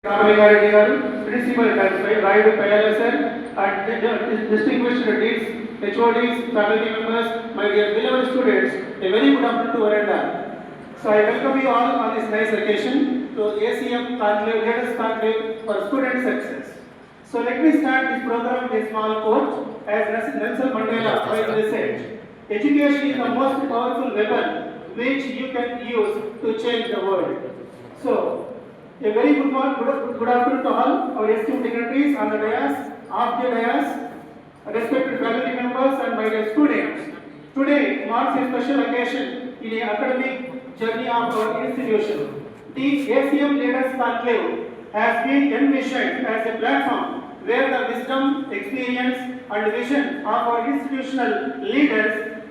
Annamaya garu, Principal Raidu Payala sir, and distinguished deans, HODs, faculty members, my dear beloved students, a very good afternoon to one and all. So I welcome you all on this nice occasion to ACEM Conclave, latest Conclave for student success. So let me start this program with a small quote as Nelson Mandela always said, education is the most powerful weapon which you can use to change the world. So, a very good afternoon to all our esteemed dignitaries on the dais, off the dais, respected faculty members and my dear students. Today marks a special occasion in the academic journey of our institution. The ACEM Leaders Conclave has been envisioned as a platform where the wisdom, experience and vision of our institutional leaders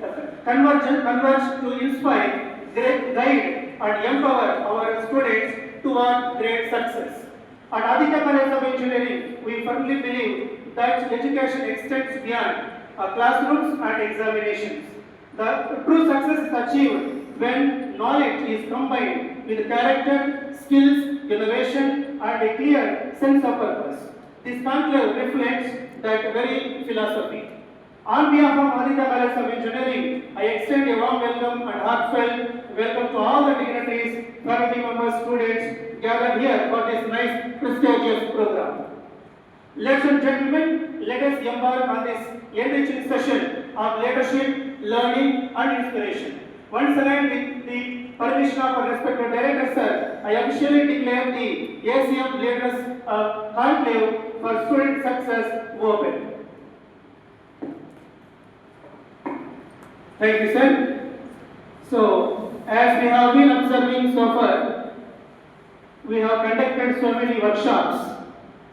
converge to inspire, guide and empower our students toward great success. At Aditya College of Engineering, we firmly believe that education extends beyond classrooms and examinations. The true success is achieved when knowledge is combined with character, skills, innovation and a clear sense of purpose. This conclave reflects that very philosophy. On behalf of Aditya College of Engineering, I extend a warm welcome and heartfelt welcome to all the dignitaries, faculty members, students gathered here for this nice, prestigious program. Ladies and gentlemen, let us embark on this enriching session of leadership, learning and inspiration. Once again, with the permission of our respected director, sir, I officially declare the ACEM Leaders Conclave for Student Success open. Thank you, sir. So, as we have been observing so far, we have conducted so many workshops,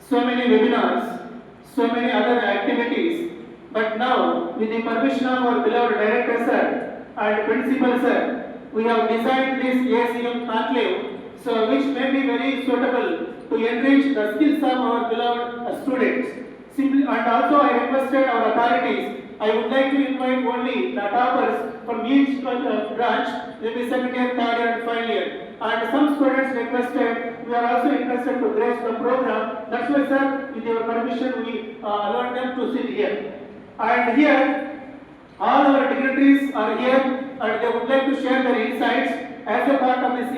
so many webinars, so many other activities. But now, with the permission of our beloved director, sir, and principal, sir, we have designed this ACEM Conclave, so which may be very suitable to enrich the skills of our beloved students. Simply, and also I requested our authorities, I would like to invite only the toppers from each branch, maybe second year, third year and final year. And some students requested, we are also interested to grace the program. That's why, sir, with your permission, we allowed them to sit here. And here, all our dignitaries are here and they would like to share their insights as a part of this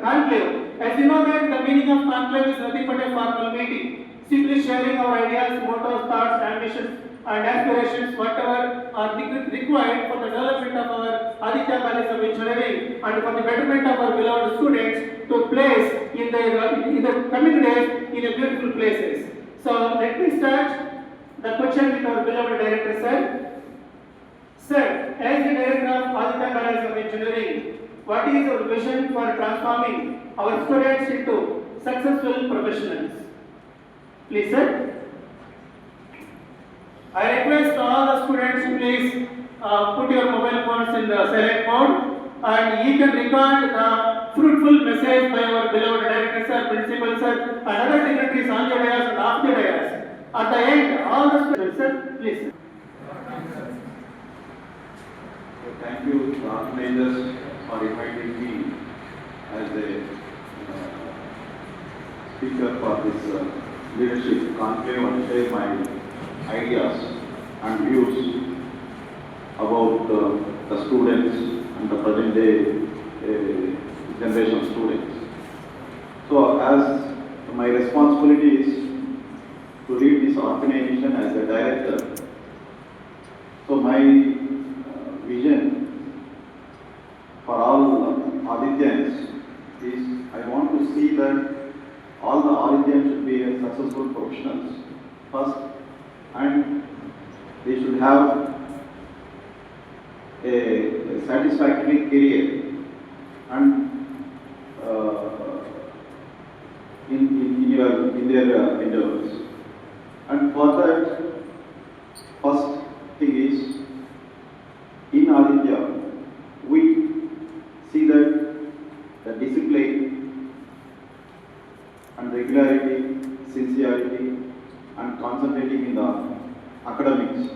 conclave. As you know that the meaning of conclave is nothing but a formal meeting. Simply sharing our ideas, mottos, thoughts, ambitions and aspirations, whatever are required for the development of our Aditya College of Engineering and for the betterment of our beloved students to place in the coming days in a beautiful places. So let me start the question with our beloved director, sir. Sir, as the director of Aditya College of Engineering, what is your vision for transforming our students into successful professionals? Please, sir. I request all the students to please put your mobile phones in the silent mode and you can record the fruitful message by our beloved director, sir, principal, sir, and other dignitaries on the dais and off the dais. At the end, all the students, sir, please. Thank you, the organizers, for inviting me as a speaker for this leadership conclave and share my ideas and views about the students and the present day generation students. So, as my responsibility is to lead this organization as a director, so my vision for all Adityans is I want to see that all the Adityans should be successful professionals first, and they should have a satisfactory career and in their endeavors. And for that, first thing is, in Aditya, we see that the discipline and regularity, sincerity and concentrating in the academics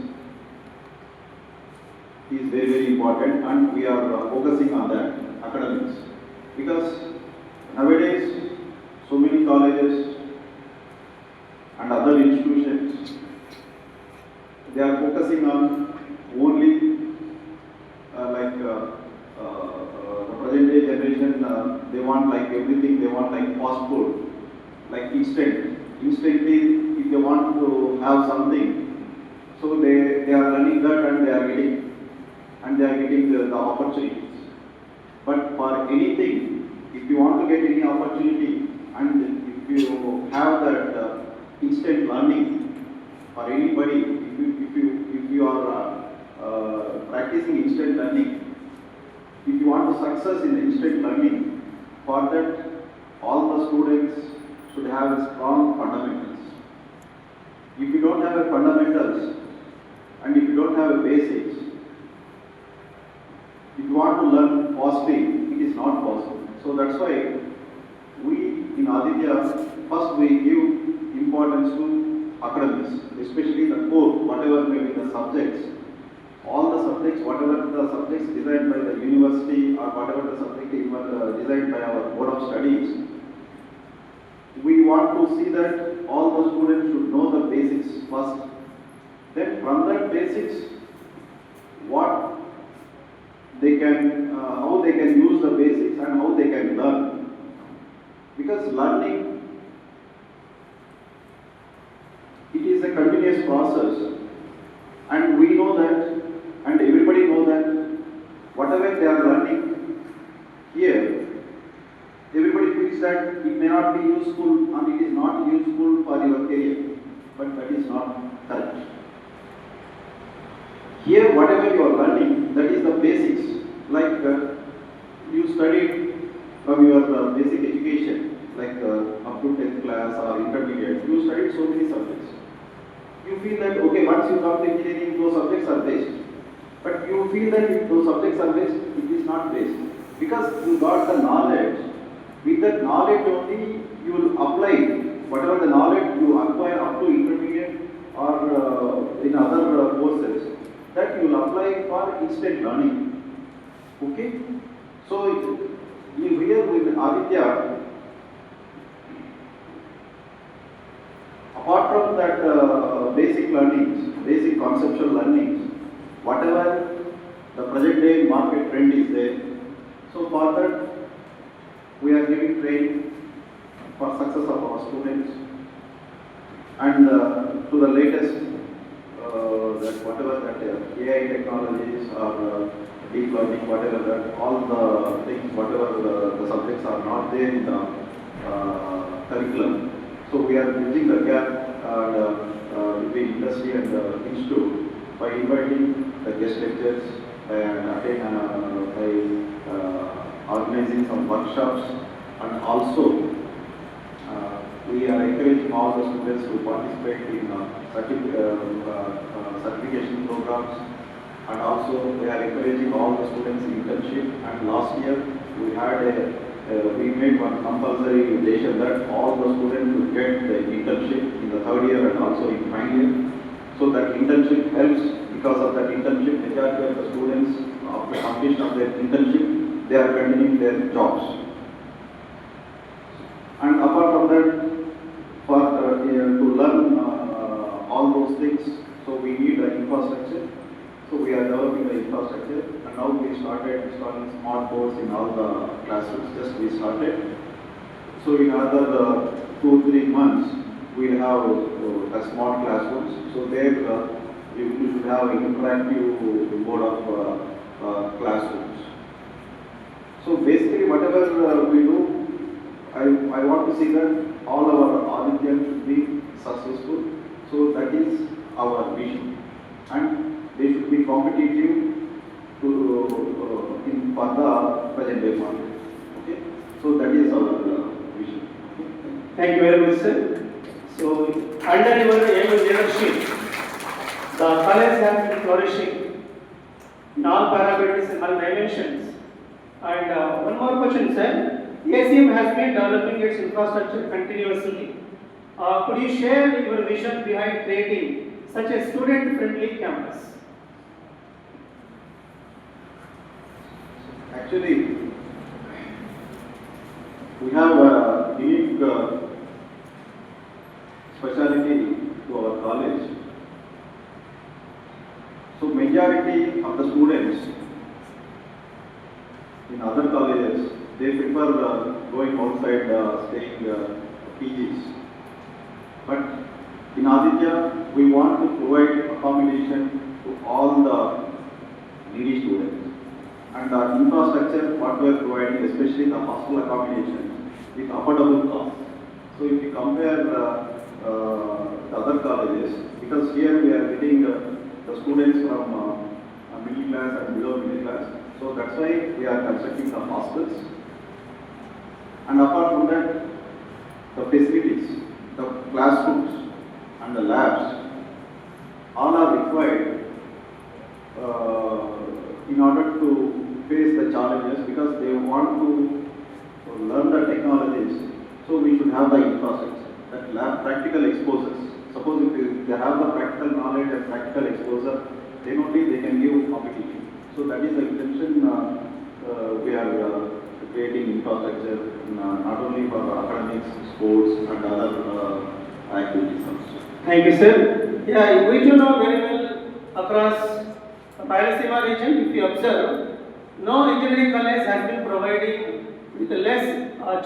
is very, very important, and we are focusing on that, academics. Because nowadays, so many colleges, other institutions, they are focusing on only the present day generation, they want like everything, they want like fast food, like instantly, if they want to have something, so they are learning that and they are getting the opportunities. But for anything, if you want to get any opportunity and if you have that instant learning for anybody, if you are practicing instant learning, if you want to success in instant learning, for that all the students should have strong fundamentals. If you don't have a fundamentals and if you don't have a basics, if you want to learn fastly, it is not possible. So that's why we in Aditya, first we give importance to academics, especially the core, whatever may be the subjects. All the subjects, whatever the subjects designed by the university or whatever the subject designed by our board of studies, we want to see that all the students should know the basics first. Then from that basics, what they can, how they can use the basics and how they can learn. Because learning, it is a continuous process, and we know that, and everybody knows that whatever they are learning here, everybody feels that it may not be useful and it is not useful for your career, but that is not correct. Here, whatever you are learning, that is the basics. Like you studied from your basic education, like up to 10th class or intermediate, you studied so many subjects. You feel that, okay, once you come to engineering, those subjects are based. But you feel that if those subjects are based, it is not based. Because you got the knowledge. With that knowledge only, you will apply whatever the knowledge you acquire up to intermediate or in other courses, that you will apply for instant learning. Okay? So, here with Aditya, apart from that basic learnings, basic conceptual learnings, whatever the present day market trend is there, so for that we are giving training for success of our students, and to the latest that whatever that AI technologies or deep learning, whatever that, all the things, whatever the subjects are not there in the curriculum. So we are bridging the gap between industry and the institute by inviting the guest lecturers and by organizing some workshops, and also we are encouraging all the students to participate in certification programs, and also we are encouraging all the students in internship. And last year we had we made one compulsory decision that all the students will get the internship in the third year and also in final year. So that internship helps. Because of that internship, majority of the students, after completion of their internship, they are continuing their jobs. And apart from that, for to learn all those things, so we need the infrastructure. So we are developing the infrastructure, and now we started installing smart boards in all the classrooms. Just we started. So in another 2-3 months, we will have a smart classrooms. So there you should have an interactive board of classrooms. So basically, whatever we do, I want to see that all our Aditya should be successful. So that is our vision, and they should be competitive to in for the present day market. Okay, so that is our vision. Thank you very much, sir. So under your able leadership, the college has been flourishing in all parameters and all dimensions. And one more question, sir. ACEM has been developing its infrastructure continuously. Could you share your vision behind creating such a student-friendly campus? Actually, we have a unique specialty our college. So majority of the students in other colleges, they prefer going outside, staying PGs. But in Aditya, we want to provide accommodation to all the needy students. And our infrastructure, what we are providing, especially the hostel accommodation, with affordable cost. So if you compare the other colleges, because here we are getting the students from middle class and below middle class, so that's why we are constructing the hostels. And apart from that, the facilities, the classrooms and the labs, all are required in order to face the challenges, because they want to learn the technologies. So we should have the infrastructure, that lab practical exposures. Suppose if they have the practical knowledge and practical exposure, then only they can give competition. So that is the intention. We are creating infrastructure not only for academics, sports and other activities also. Thank you, sir. Yeah, we do know very well across the Palestine region, if you observe, no engineering college has been providing with less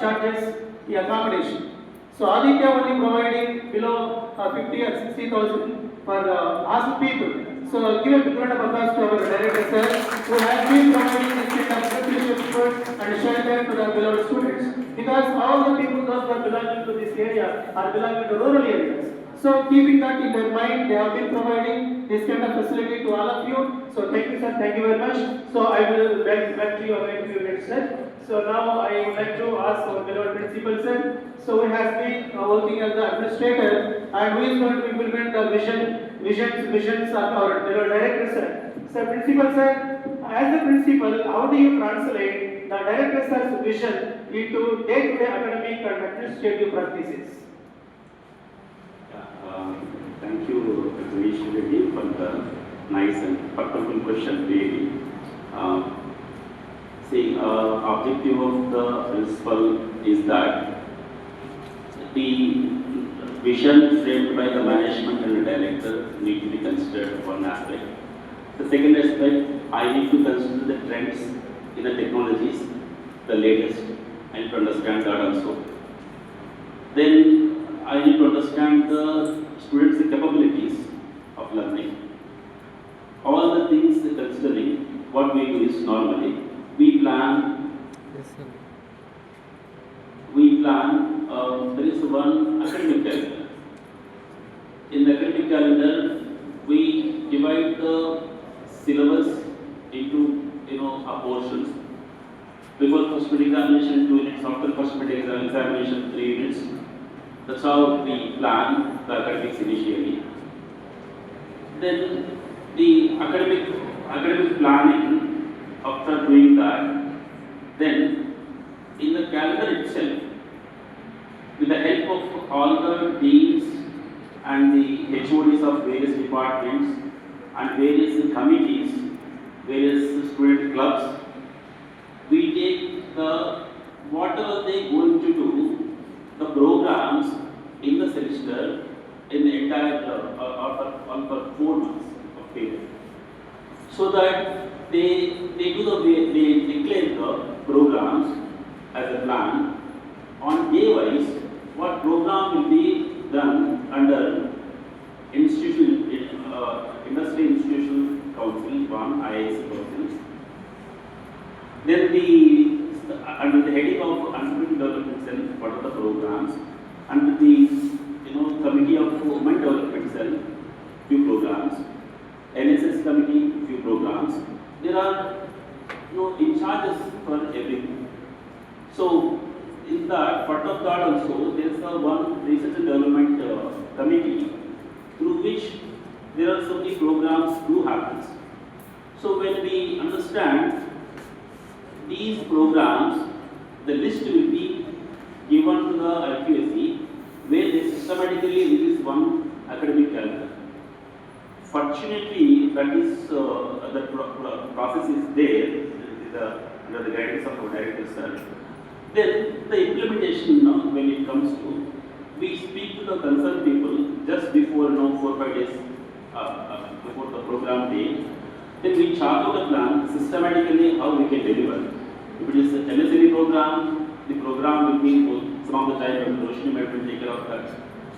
charges the accommodation. So Aditya only providing below 50 or 60,000 for hostel people. So give a big round of applause to our director, sir, who has been providing this kind of nutritious food and shelter to the beloved students. Because all the people those who are belonging to this area are belonging to rural areas. So keeping that in their mind, they have been providing this kind of facility to all of you. So thank you, sir. Thank you very much. So I will back to you again in a few minutes, sir. So now I would like to ask our beloved principal, sir. So we have been working as the administrator, and who is going to implement the visions of our beloved director, sir. So principal, sir, as the principal, how do you translate the director sir's vision into day-to-day academic and administrative practices? Thank you, Dr. Reddy, for the nice and purposeful question, really. Objective of the principal is that the vision framed by the management and the director need to be considered one aspect. The second aspect, I need to consider the trends in the technologies, the latest, and to understand that also. Then I need to understand the students' capabilities of learning. All the things considering, what we do is normally we plan. There is one academic calendar. In the academic calendar, we divide the syllabus into portions. Before first mid examination 2 units, after first mid examination 3 units. That's how we plan the academics initially. Then the academic planning, after doing that, then in the calendar itself, with the help of all the deans and the HODs of various departments and various committees, various student clubs, we take the whatever they are going to do, the programs in the semester in the entire for 4 months of period, so that they declare the programs as a plan on day wise. What program will be done under industry institutional council, one IAC council. Then under the heading of entrepreneurial development cell, what are the programs? Under the committee of women development cell, few programs. NSS committee, few programs. There are in charges for everything. So in that, part of that also, there is one research and development committee through which there are so many programs do happen. So when we understand these programs, the list will be given to the IQSE, where they systematically release one academic calendar. Fortunately, that is the process is there under the guidance of our director, sir. Then the implementation, when it comes to, we speak to the concerned people just before 4-5 days before the program day, then we chart out a plan systematically how we can deliver. If it is a MSME program, the program will be some of the time Roshni might take care of that.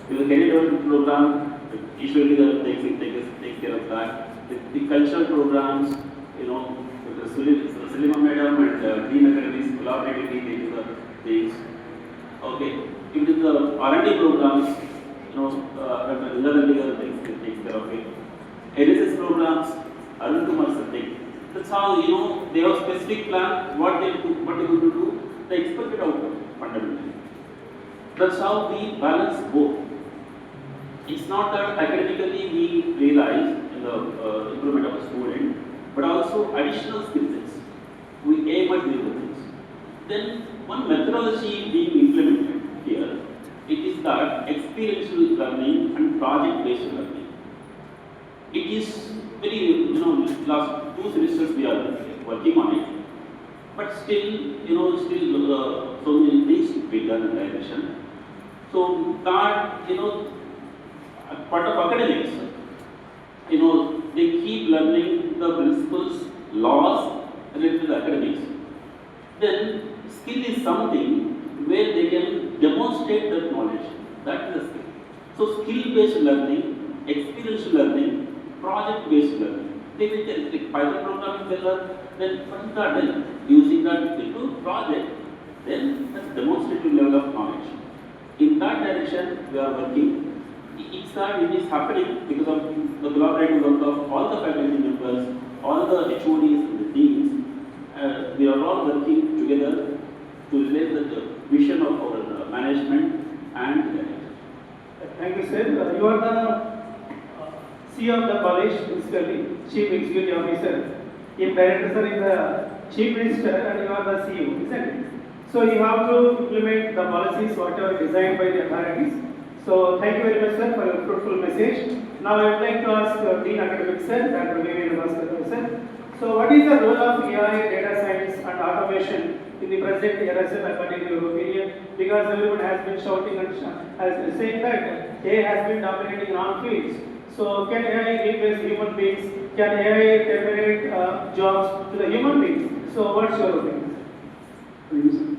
If it is a career development program, usually the takes care of that. The cultural programs, with the Salima Madam and Dean Academies collaboratively they do the things. Okay, if it is the R&D programs, other things they take care of it. LSS programs, Arun Kumar Sati. That's how they have specific plan, what they going to do, the expected outcome fundamentally. That's how we balance both. It's not that academically we realize in the improvement of a student, but also additional skill sets. We aim at these things. Then one methodology being implemented here, it is that experiential learning and project-based learning. It is very, last 2 semesters we are working on it, but still, so many things to be done in direction. So that, part of academics, they keep learning the principles, laws related to the academics. Then skill is something where they can demonstrate that knowledge. That is a skill. So skill-based learning, experiential learning, project-based learning. They will tell, like Python programming they learn, then using that into project, then that's demonstrative level of knowledge. In that direction we are working. It is happening because of the collaborative work of all the faculty members, all the HODs and the deans. We are all working together to relate the vision of our management and director. Thank you, sir. You are the CEO of the college, basically, Chief Executive Officer. If Director sir is the Chief Minister and you are the CEO, isn't it? So you have to implement the policies whatever designed by the authorities. So thank you very much, sir, for your fruitful message. Now I would like to ask Dean Academic, sir, Dr. Vivian Bhaskar, sir. So what is the role of AI, data science and automation in the present era, sir, according to your opinion? Because everyone has been shouting and has saying that AI has been dominating in all fields. So can AI replace human beings? Can AI terminate jobs to the human beings? So what's your opinion? Thank you, sir.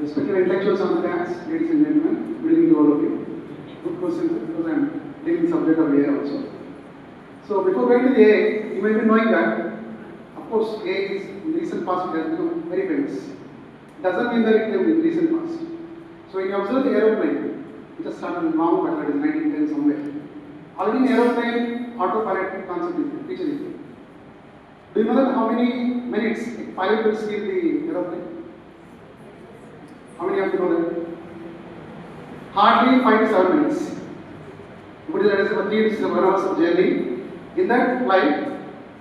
Respected intellectuals on the dance, ladies and gentlemen, good evening to all of you. Good question, sir, because I am taking the subject of AI also. So before going to the AI, you may be knowing that, of course, AI is in recent past it has become very famous. Doesn't mean that it came in recent past. So when you observe the aeroplane, it has started long, but it is 1910 somewhere. Already in aeroplane, autopilot concept is featuring. Do you know that how many minutes a pilot will steer the aeroplane? How many of you know that? Hardly 5 to 7 minutes. But that is about 3 to 7 hours of journey. In that flight,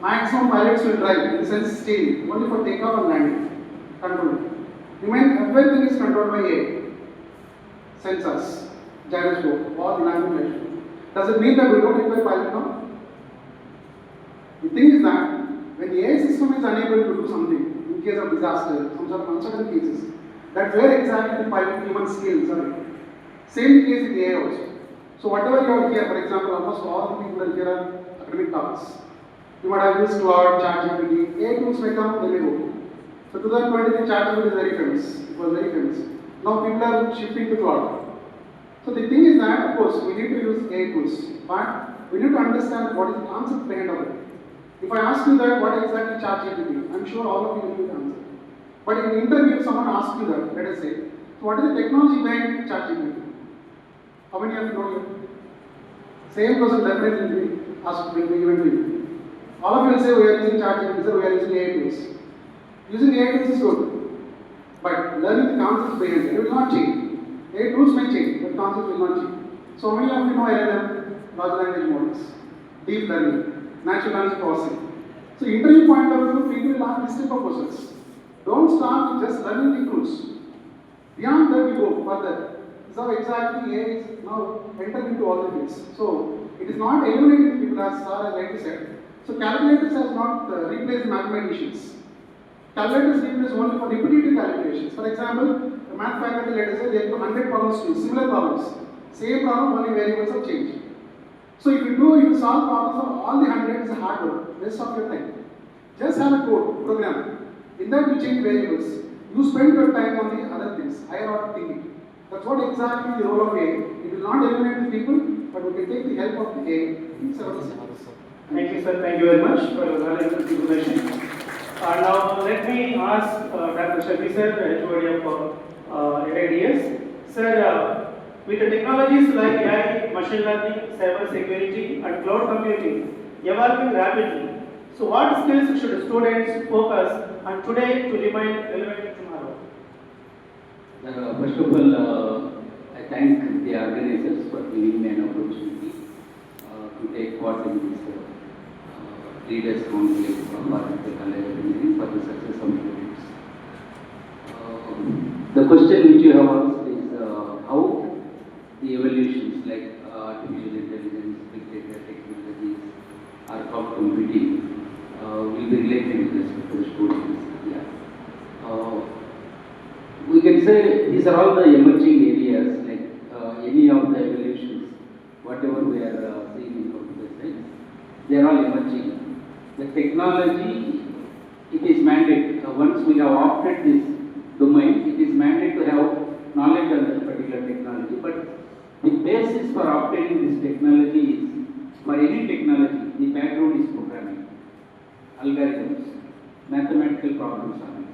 maximum pilots will drive, in the sense steering, only for takeoff and landing. Control. You mean everything is controlled by AI. Sensors, gyroscope, all the landing measure. Does it mean that we don't require pilot now? The thing is that when the AI system is unable to do something, in case of disaster, some sort of uncertain cases, that's where exactly the pilot human skills are. Same case with AI also. So whatever you have here, for example, almost all the people are here are academic talks. You might have used Claude, ChatGPT, AI tools may come, they may go. So 2023 ChatGPT is very famous. It was very famous. Now people are shifting to Claude. So the thing is that, of course, we need to use AI tools, but we need to understand what is the concept behind of it. If I ask you that, what exactly ChatGPT, I'm sure all of you will give the answer. But in an interview, if someone asks you that, let us say, so what is the technology behind ChatGPT? How many of you know here? Same person definitely will be asked, will be given to you. All of you will say, we are using ChatGPT, so we are using AI tools. Using AI tools is good, but learning the concepts behind it will not change. AI tools may change, but concepts will not change. So many of you know LLM, large language models, deep learning, natural language processing. So interview point of view, people will ask this type of questions. Don't start with just learning the tools. Beyond that, we go further. So exactly AI is now entering into all the fields. So it is not eliminating the people, as Sir has rightly said. So calculators has not replaced mathematicians. Calculators replace only for repetitive calculations. For example, the math faculty, let us say, they have 100 problems to do, similar problems. Same problem, only variables have changed. So if you solve problems for all the 100, it's a hard work, waste of your time. Just have a code, program. In that you change variables. You spend your time on the other things, higher order thinking. That's what exactly the role of A. It will not eliminate the people, but we can take the help of the A in several scenarios. Thank you, sir. Thank you very much for your valuable information. Now, let me ask Dr. Shafi sir, HOD of AIDS. Sir, with the technologies like AI, machine learning, cyber security, and cloud computing evolving rapidly, so what skills should students focus on today to remain relevant tomorrow? First of all, I thank the organizers for giving me an opportunity to take part in this Leaders Conclave for the College of Engineering for the success of students. The question which you have asked is how the evolutions like artificial intelligence, big data technologies, or cloud computing will be related with respect to the students. Yeah. We can say these are all the emerging areas, like any of the evolutions, whatever we are seeing in computer science, they are all emerging. The technology, it is mandated. Once we have opted this domain, it is mandated to have knowledge on that particular technology. But the basis for obtaining this technology is, for any technology, the background is programming, algorithms, mathematical problem solving.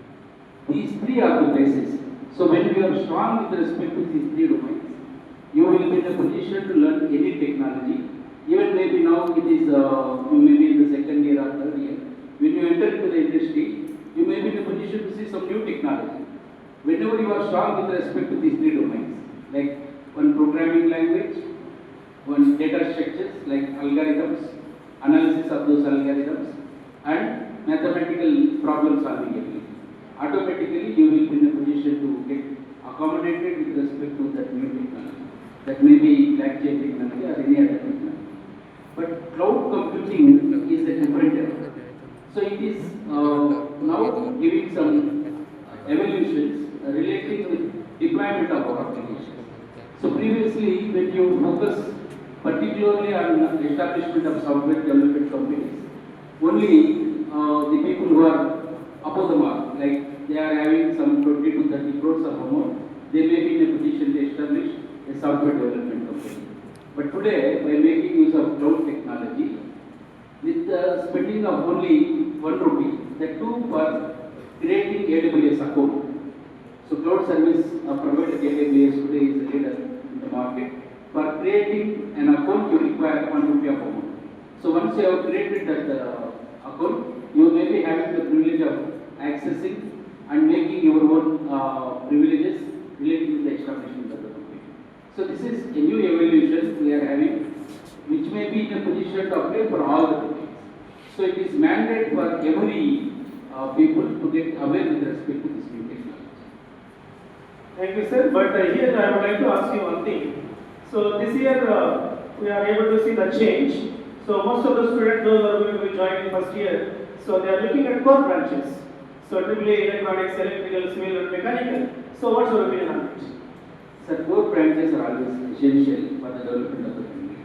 These three are the basis. So when you are strong with respect to these three domains, you will be in a position to learn any technology. Even maybe now it is, you may be in the second year or third year. When you enter into the industry, you may be in a position to see some new technology. Whenever you are strong with respect to these three domains, like one programming language, one data structures like algorithms, analysis of those algorithms, and mathematical problem solving ability, automatically you will be in a position to get accommodated with respect to that new technology. That may be blockchain technology or any other technology. But cloud computing is a different area. So it is now giving some evolutions relating with deployment of our applications. So previously, when you focus particularly on establishment of software development companies, only the people who are above the mark, like they are having some 20 to 30 crores of amount, they may be in a position to establish a software development company. But today, by making use of cloud technology, with the spending of only 1 rupee, the two for creating AWS account. So cloud service provider AWS today is a leader in the market. For creating an account, you require 1 rupee of amount. So once you have created that account, you may be having the privilege of accessing and making your own privileges related to the establishment of the company. So this is a new evolution we are having, which may be in a position to apply for all the companies. So it is mandate for every people to get aware with respect to this new technology. Thank you, sir. But here I would like to ask you one thing. So this year we are able to see the change. So most of the students, those are going to be joining first year, so they are looking at core branches. So AAA, electronics, electrical, civil, and mechanical. So what's your opinion on it? Sir, core branches are always essential for the development of the country.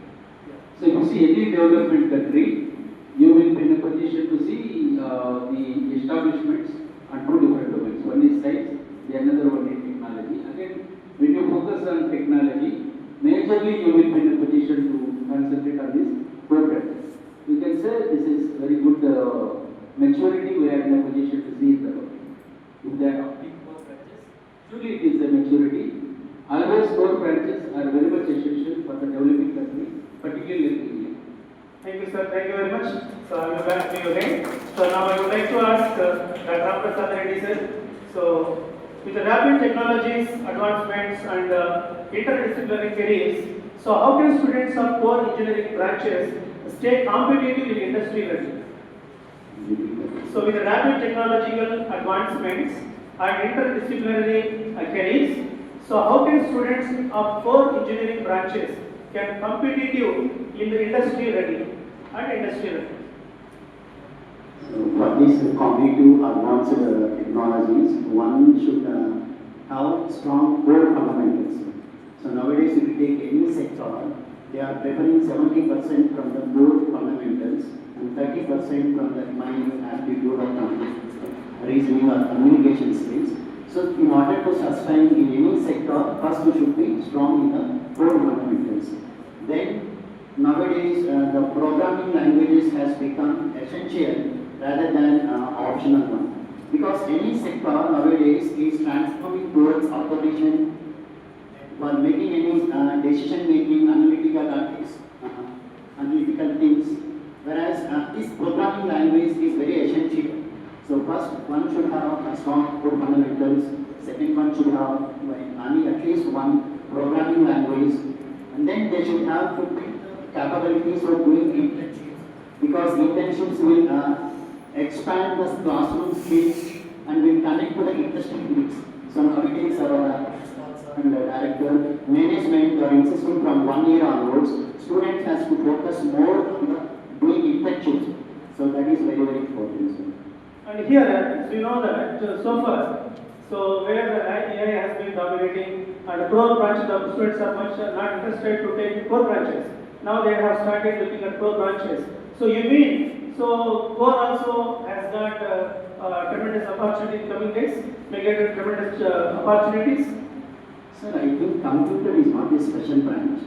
So if you see any development country, you will be in a position to see the establishments on two different domains. One is science, the another one is technology. Again, when you focus on technology, majorly you will be in a position to concentrate on these core branches. You can say this is very good maturity we are in a position to see in the world. If they are opting core branches, surely it is a maturity. Always core branches are very much essential for the developing country, particularly in India. Thank you, sir. Thank you very much. So I will back to you again. So now I would like to ask Dr. Ramprasad Reddy, sir. So with the rapid technologies, advancements, and interdisciplinary careers, so how can students of core engineering branches stay competitive in industry ready? So with the rapid technological advancements and interdisciplinary careers, so how can students of core engineering branches can competitive in the industry ready and industry ready? So for these competitive advanced technologies, one should have strong core fundamentals. So nowadays, if you take any they are preferring 70% from the core fundamentals and 30% from the remaining aptitude of reasoning or communication skills. So in order to sustain in any sector, first we should be strong in the core fundamentals. Then nowadays the programming languages has become essential rather than optional one. Because any sector nowadays is transforming towards automation for making any decision making, analytical things. Whereas this programming language is very essential. So first one should have a strong core fundamentals. Second one should have at least one programming language, and then they should have capabilities of doing internships, because internships will expand the classroom skills and will connect to the industry needs. So nowadays our director management are insisting from 1 year onwards, students has to focus more on the doing internships. So that is very, very important. And here, we know that so far, so where the AI has been dominating and the core branches of students are much not interested to take core branches. Now they have started looking at core branches. So you mean, so core also has got tremendous opportunity in coming days, may get tremendous opportunities. Sir, I think computer is not a special branch.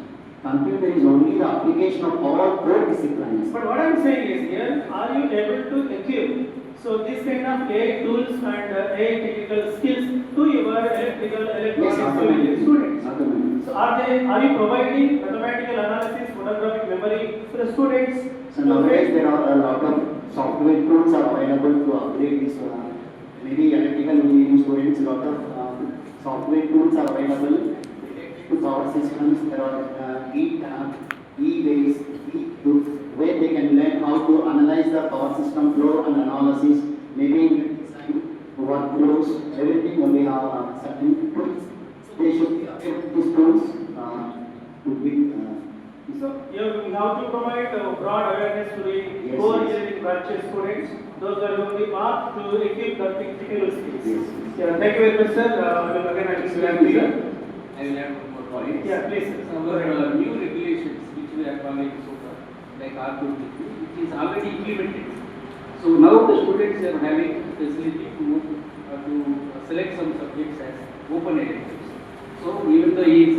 Computer is only the application of all core disciplines. But what I am saying is here, are you able to equip so this kind of AI tools and AI technical skills to your electrical, electronics students? So are you providing mathematical analysis, photographic memory to the students? So nowadays there are a lot of software tools are available to upgrade this. Maybe electrical engineering students, a lot of software tools are available related to power systems. There are e-based, e-tools, where they can learn how to analyze the power system flow and analysis, maybe design workflows, everything. We have certain tools. They should be updated these tools to be. So you have to provide broad awareness to the core engineering branches students. Those are going to be marked to equip the technical skills. Yes. Yeah, thank you very much, sir. I will add I will add one more point. Yeah, please. Our new regulations which we are following so far, like R2, which is already implemented. So now the students are having facility to select some subjects as open electives. So even though he is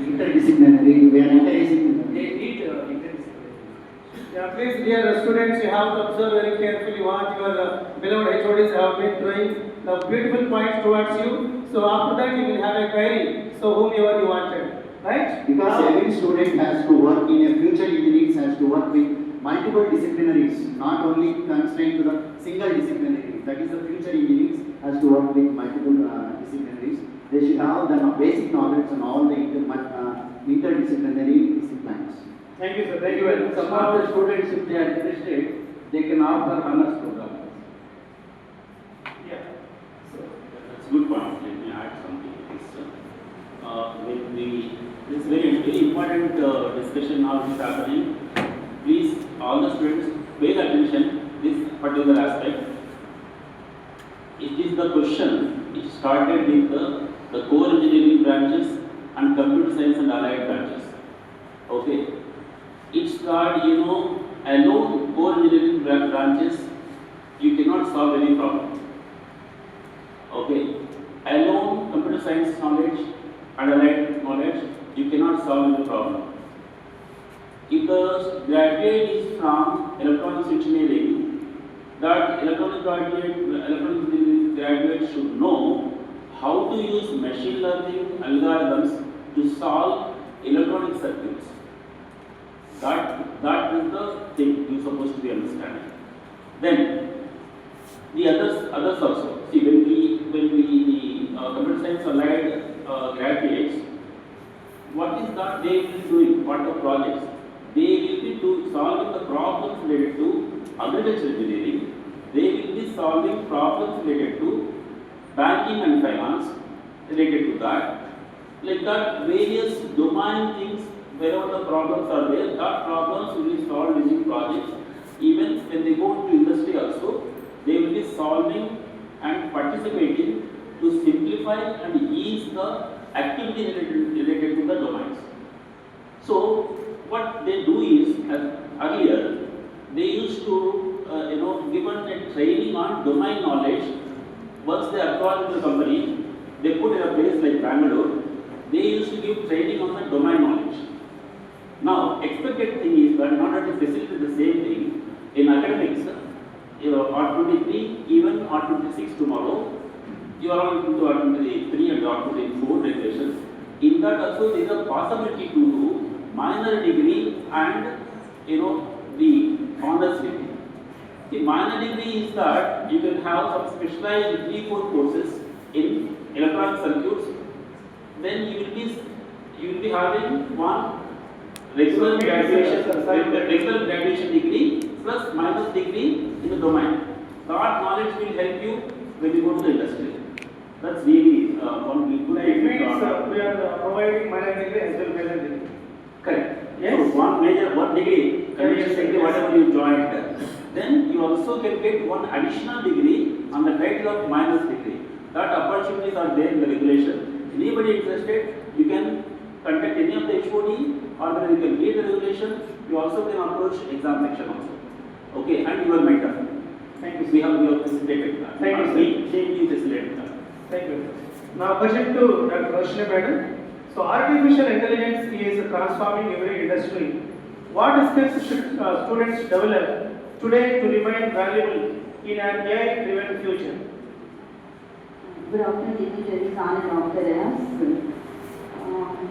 Interdisciplinary, we are interdisciplinary. they need interdisciplinary. Yeah, please, dear students, you have to observe very carefully what your beloved HODs have been doing. The beautiful points towards you. So after that, you will have a query. So whomever you wanted, right? Because every student has to work in a future engineering, has to work with multiple disciplinaries, not only constrained to the single disciplinary. That is the future engineering has to work with multiple disciplinaries. They should have the basic knowledge on all the interdisciplinary disciplines. Thank you, sir. Thank you very much. Some of the students, if they are interested, they can offer honors program. Yeah. That's a good point. Let me add something to this. This very important discussion now is happening. Please, all the students, pay attention this particular aspect. It is the question. It started with the core engineering branches and computer science and allied branches. Okay. It's got, alone core engineering branches, you cannot solve any problem. Okay. Alone computer science knowledge and allied knowledge, you cannot solve any problem. If the graduate is from electronics engineering, that electronics engineering graduate should know how to use machine learning algorithms to solve electronic circuits. That is the thing you're supposed to be understanding. Then the others also. See, when the computer science allied graduates, what is that they will be doing? What are projects? They will be solving the problems related to agriculture engineering. They will be solving problems related to banking and finance, related to that. Like that, various domain things, wherever the problems are there, that problems will be solved using projects. Even when they go to industry also, they will be solving and participating to simplify and ease the activity related to the domains. So, what they do is, earlier, they used to, given a training on domain knowledge. Once they acquired the company, they put in a place like Bangalore, they used to give training on the domain knowledge. Now, expected thing is that in order to facilitate the same thing, in academics, R23, even R26 tomorrow, you are on to R23 and R24 regulations. In that also, there is a possibility to do minor degree and, the honors degree. The minor degree is that you can have some specialized 3-4 courses in electronic circuits. Then you will be having one regular graduation degree plus minus degree in the domain. That knowledge will help you when you go to the industry. That's really one good. It means we are providing minor degree as well as major degree. Correct. Yes. So one degree, conventional degree, whatever you joined, then you also can get one additional degree on the title of minus degree. That opportunities are there in the regulation. Anybody interested, you can contact any of the HOD, or whether you can read the regulation. You also can approach exam section also. Okay, and your mentor. Thank you. We have facilitated that. Thank you, sir. We facilitated that. Thank you. Now, question to Dr. Roshni Madam. So, artificial intelligence is transforming every industry. What skills should students develop today to remain valuable in an AI-driven future? Good afternoon, dignitaries and doctors.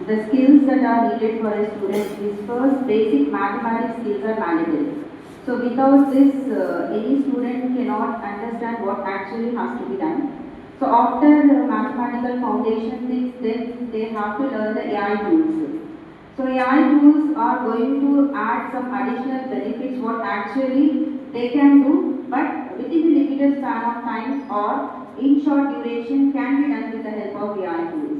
The skills that are needed for a student is first basic mathematics skills are mandatory. So without this, any student cannot understand what actually has to be done. So after the mathematical foundation things, then they have to learn the AI tools. So AI tools are going to add some additional benefits what actually they can do, but within a limited span of time or in short duration can be done with the help of AI tools.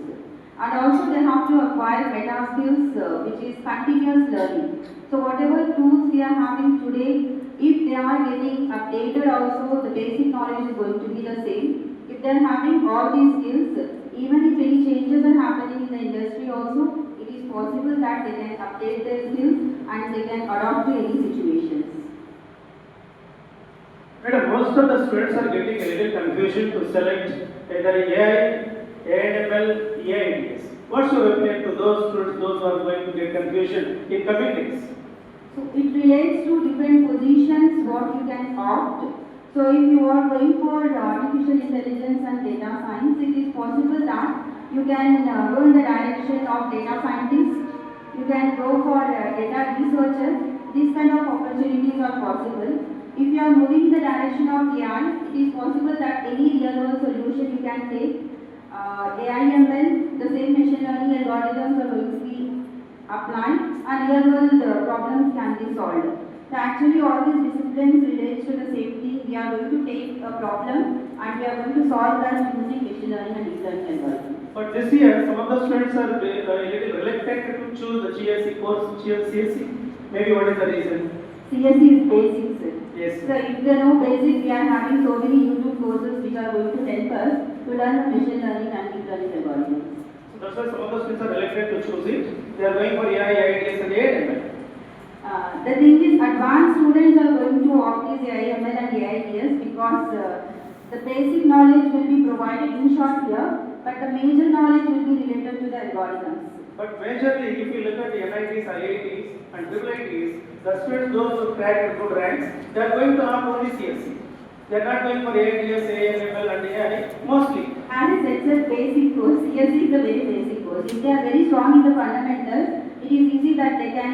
And also they have to acquire meta skills which is continuous learning. So whatever tools we are having today, if they are getting updated also, the basic knowledge is going to be the same. If they are having all these skills, even if any changes are happening in the industry also, it is possible that they can update their skills and they can adapt to any situations. Madam, most of the students are getting a little confusion to select either AI, ANML, AIDS. What's your opinion to those students, those who are going to get confusion in coming days? So it relates to different positions what you can opt. So if you are going for artificial intelligence and data science, it is possible that you can go in the direction of data scientist, you can go for data researcher. These kind of opportunities are possible. If you are moving in the direction of AI, it is possible that any real world solution you can take. AI/ML, the same machine learning algorithms are going to be applied and real world problems can be solved. So actually all these disciplines relates to the same thing. We are going to take a problem and we are going to solve that using machine learning and deep learning algorithms. But this year, some of the students are a little reluctant to choose the GSC course, CSC. Maybe what is the reason? CSC is basics. Yes. So if they know basic, we are having so many YouTube courses which are going to help us to learn the machine learning and deep learning algorithms. So that's why some of the students are reluctant to choose it. They are going for AI, IITS and ANML. The thing is, advanced students are going to opt this AIML and AITS because the basic knowledge will be provided in short here, but the major knowledge will be related to the algorithms. But majorly, if you look at the NITs, IITs and IIITs, the students, those who crack good ranks, they are going to opt only CSC. They are not going for AITS, ANML and AI mostly. As I said, it's a basic course. CSC is a very basic course. If they are very strong in the fundamentals, it is easy that they can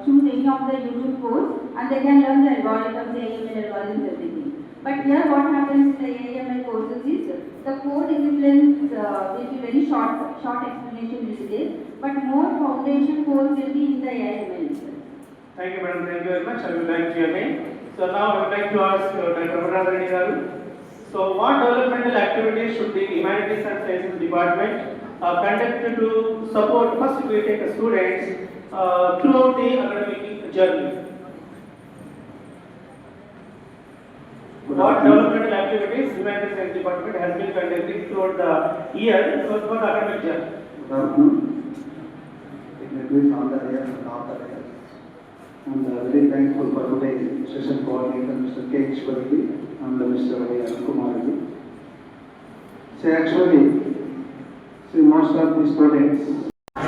choose any of the YouTube course and they can learn the algorithms, the AML algorithms, everything. But here what happens in the AML courses is the core disciplines will be very short explanation will be there, but more foundation course will be in the AML. Thank you, madam. Thank you very much. I will back to you again. So now I would like to ask Dr. Madanapalle. So what developmental activities should the Humanities and Sciences Department conduct to support first we take the students throughout the academic journey? What developmental activities Humanities and Department has been conducting throughout the year for the academic journey? Good afternoon. Let me with all the layers and all the layers. And very thankful for today's session coordinator, Mr. K. Ishwarji and Mr. Kumar. So actually, see most of the students,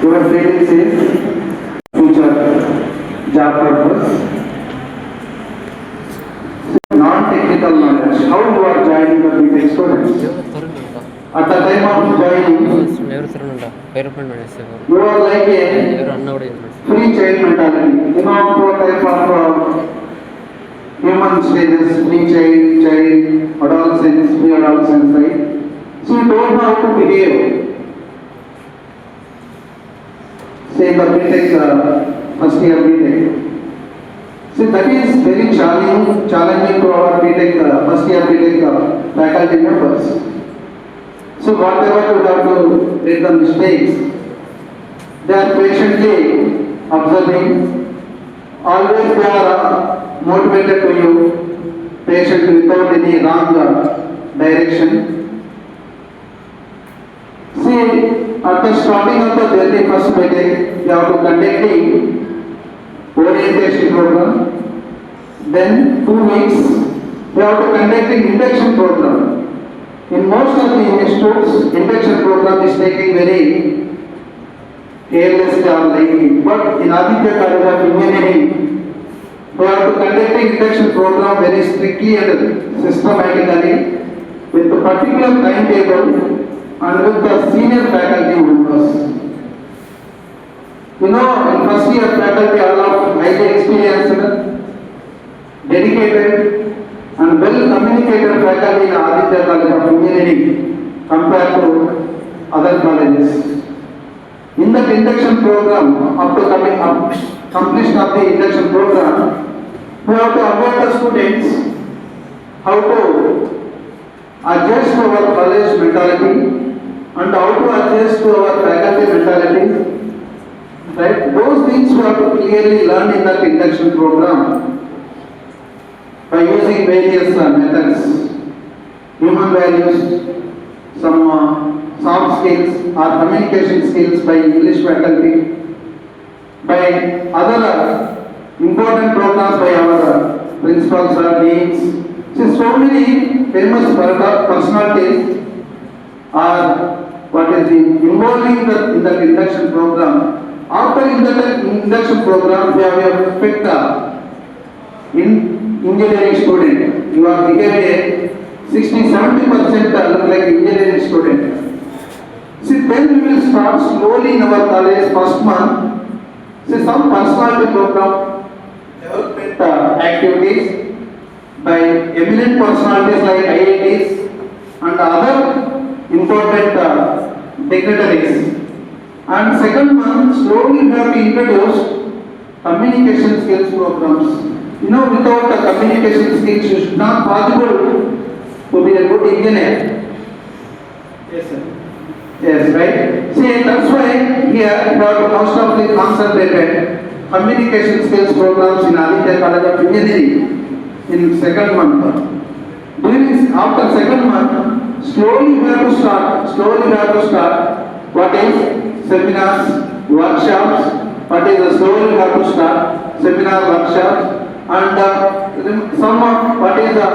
your feelings is future job purpose. Non-technical knowledge, how you are joining the BTech students. At the time of joining, you are like a free child mentality. You know what type of human stages, free child, adolescence, pre-adolescence, right? So you don't know how to behave. Say the BTech, first year BTech. So that is very challenging to our BTech, first year BTech faculty members. So whatever you have to make the mistakes, they are patiently observing, always they are motivated to you, patient without any wrong direction. See, at the starting of the journey first BTech, you have to conducting orientation program, then 2 weeks, we have to conducting induction program. In most of the institutes, induction program is taking very carelessly or lightly. But in Aditya College of Engineering, we have to conducting induction program very strictly and systematically with a particular timetable and with the senior faculty members. You know, in first year faculty all of highly experienced, dedicated and well communicated faculty in Aditya College of Engineering compared to other colleges. In the induction program, after completion of the induction program, we have to avoid the students how to adjust to our college mentality and how to adjust to our faculty mentality. Right? Those things we have to clearly learn in that induction program by using various methods, human values, some soft skills or communication skills by English faculty, by other important programs by our principals or deans. So many famous personalities are involving in the induction program. After the induction program, we have a perfect engineering student. You are becoming a 60-70% look like engineering student. See, then we will start slowly in our college first month. See, some personality program development activities by eminent personalities like IITs and other important dignitaries. And second month, slowly we have to introduce communication skills programs. You know, without the communication skills, it is not possible to be a good engineer. Yes, sir. Yes, right? See, that's why here we have most of the concentrated communication skills programs in Aditya College of Engineering in second month. After second month, slowly we have to start. What is seminars, workshops? What is the slowly we have to start seminar, workshops, and some what is the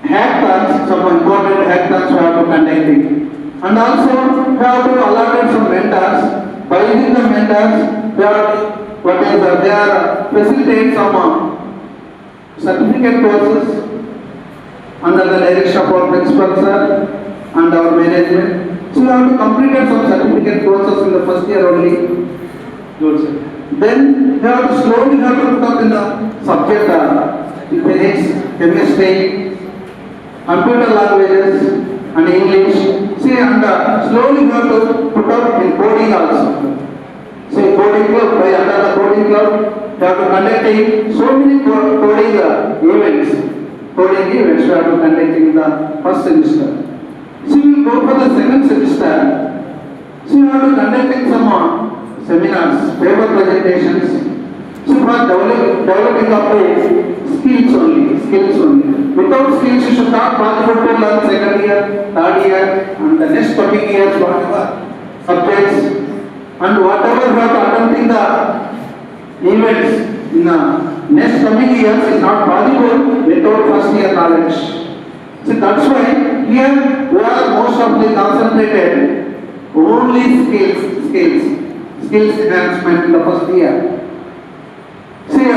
hackathons, some important hackathons we have to conducting. And also we have to allot some mentors. By using the mentors, they are facilitate some certificate courses under the direction of our principal sir and our management. So we have to complete some certificate courses in the first year only. Good, sir. Then we have to slowly put up in the subject physics, chemistry, computer languages and English. See, and slowly we have to put up in coding also. See, coding club, by under the coding club, we have to conducting so many coding events. Coding events we have to conducting in the first semester. See, we go for the second semester. See, we have to conducting some seminars, paper presentations. So for developing of the skills only. Without skills, you should not possible to learn second year, third year, and the next coming years, whatever subjects. and whatever we are attempting the events in the next coming years is not possible without first year knowledge. So that's why here we are most of the concentrated only skills enhancement in the first year. See,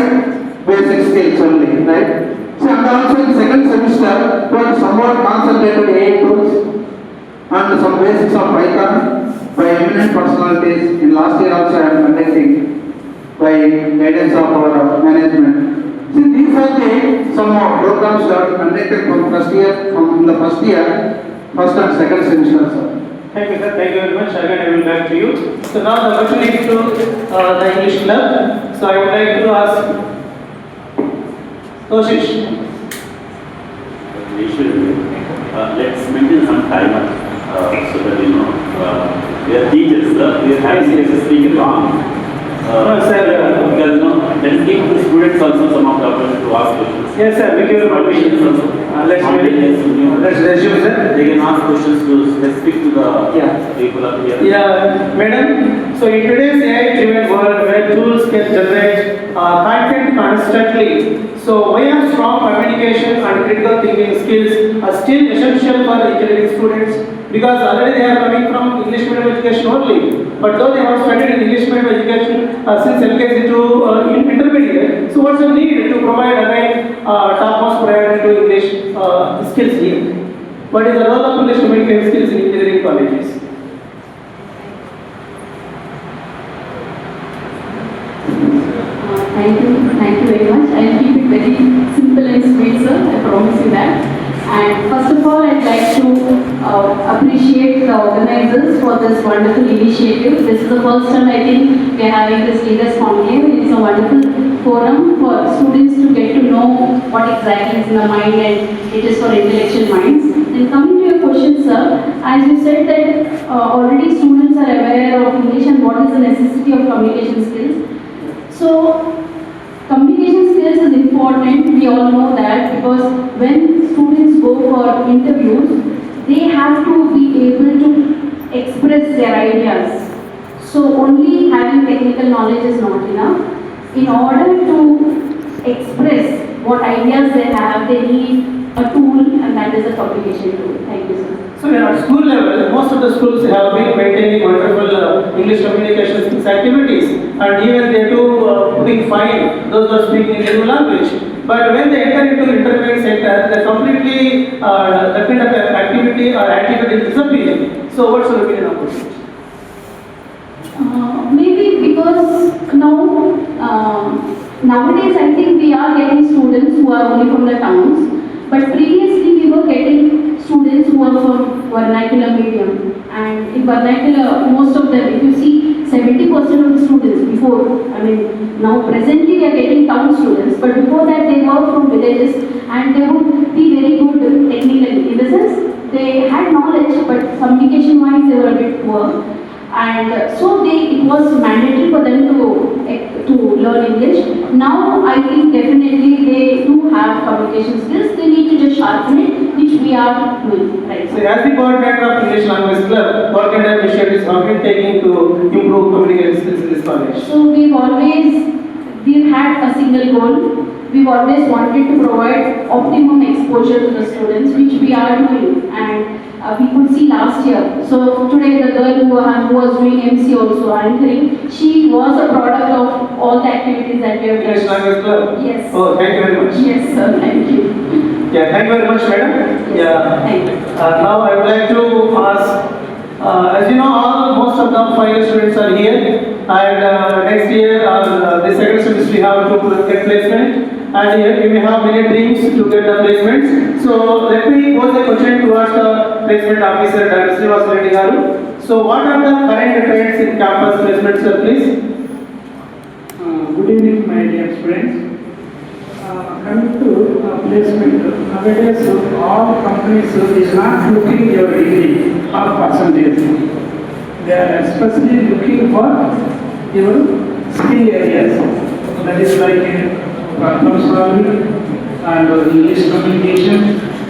basic skills only, right? So and also in second semester we are somewhat concentrated AI tools and some basics of Python by eminent personalities. In last year also I am conducting by guidance of our management. See, these are the some programs that are conducted from first year, first and second semester, sir. Thank you, sir. Thank you very much. Again, I will back to you. So now the question is to the English club. So I would like to ask Toshish. Let's maintain some timer so that we are teachers. We are having to speak long. No, sir. Because let's give the students also some of the opportunity to ask questions. Yes, sir. With your permission. Let's resume, sir. They can ask questions to specific to the people up here. Yeah, madam. So in today's AI-driven world, where tools can generate content constantly, so why are strong communication and critical thinking skills are still essential for engineering students? Because already they are coming from English medium education only, but though they have studied in English medium education since LKG to intermediate, so what's the need to provide again topmost priority to English skills here? What is the role of English communication skills in engineering colleges? Thank you very much. I'll keep it very simple and sweet, sir. I promise you that. And first of all, I'd like to appreciate the organizers for this wonderful initiative. This is the first time I think we are having this Leaders Conclave. It's a wonderful forum for students to get to know what exactly is in the mind, and it is for intellectual minds. And coming to your question, sir, as you said that already students are aware of English and what is the necessity of communication skills. So, communication skills is important, we all know that, because when students go for interviews, they have to be able to express their ideas. So only having technical knowledge is not enough. In order to express what ideas they have, they need a tool, and that is a communication tool. Thank you, sir. So at school level, most of the schools have been maintaining wonderful English communication skills activities, and even they do putting fine those who are speaking Telugu language. But when they enter into intermediate sector, they completely that kind of activity or attitude is disappearing. So what's your opinion on this? Maybe because nowadays I think we are getting students who are only from the towns, but previously we were getting students who are from vernacular medium, and in vernacular most of them, if you see 70% of the students before, now presently we are getting town students, but before that they were from villages, and they would be very good technically, in the sense they had knowledge, but communication wise they were a bit poor. And so it was mandatory for them to learn English. Now I think definitely they do have communication skills. They need to just sharpen it, which we are doing right now. So as the coordinator of English Language Club, what kind of initiatives have been taking to improve communication skills in this college? So we've had a single goal. We've always wanted to provide optimum exposure to the students, which we are doing, and we could see last year. So today the girl who was doing MC also, anchoring, she was a product of all the activities that we have done. English Language Club? Yes. Oh, thank you very much. Yes, sir. Thank you. Yeah, thank you very much, madam. Yeah. Thank you. Now I would like to ask, as you know, most of the final students are here, and next year, the second semester we have to get placement, and here we may have many dreams to get the placements. So let me pose a question towards the placement officer, Dr. Srivas Reddy Garu. So what are the current trends in campus placement, sir, please? Good evening, my dear students. Coming to placement, nowadays all companies is not looking your degree or percentage. They are especially looking for your skill areas. That is like problem solving and English communication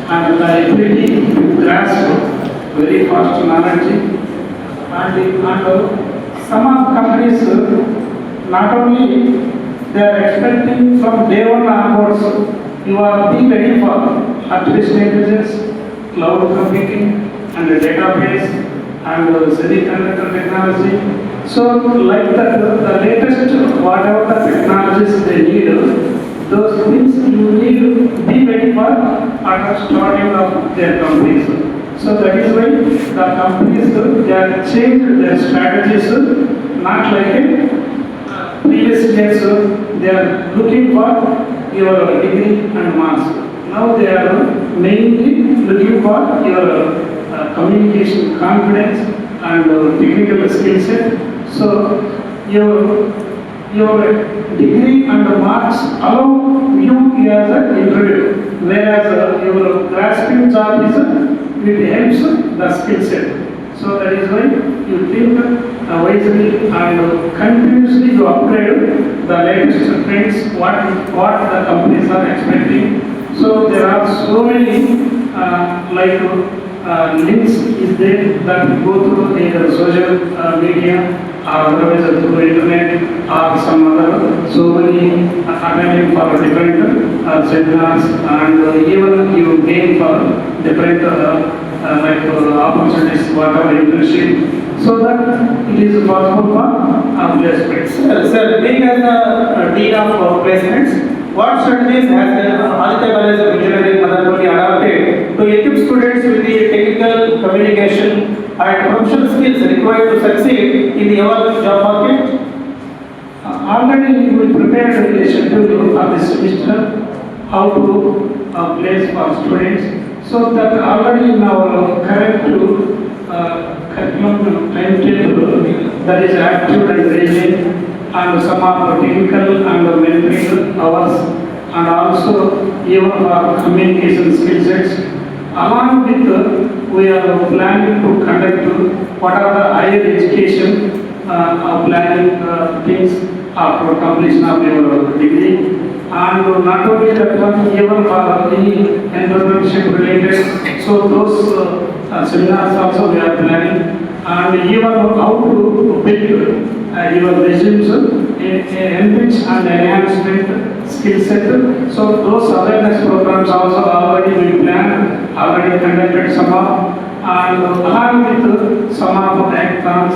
and the ability to grasp very fast knowledge and some of companies not only they are expecting from day one onwards, you are being ready for artificial intelligence, cloud computing, and the database, and semiconductor technology. So, like that, the latest, whatever the technologies they need, those things you need to be ready for at the starting of their companies. So that is why the companies, they have changed their strategies, not like previous years, they are looking for your degree and master. Now they are mainly looking for your communication confidence and technical skill set. So your degree and marks allow you as an interview, whereas your grasping job is it helps the skill set. So that is why you think wisely and continuously you upgrade the latest trends, what the companies are expecting. So there are so many links is there that go through either social media or otherwise through internet or some other, so many attending for different seminars, and even you gain for different opportunities, whatever internship, so that it is possible for placements. Sir, being as the Dean of Placements, what strategies has the Aditya College of Engineering Madanapalle adopted to equip students with the technical, communication and professional skills required to succeed in the evolving job market? Already we prepared a schedule for this semester, how to place for students, so that already in our current curriculum timetable, that is active and raging, and some of technical and mentoring hours, and also even for communication skill sets. Along with we are planning to conduct what are the higher education planning things after completion of your degree. And not only that one, even for any entrepreneurship related, so those seminars also we are planning, and even how to build your resumes, enrich and enhancement skill set. So those awareness programs also already we planned, already conducted some of, and along with some of the hackathons,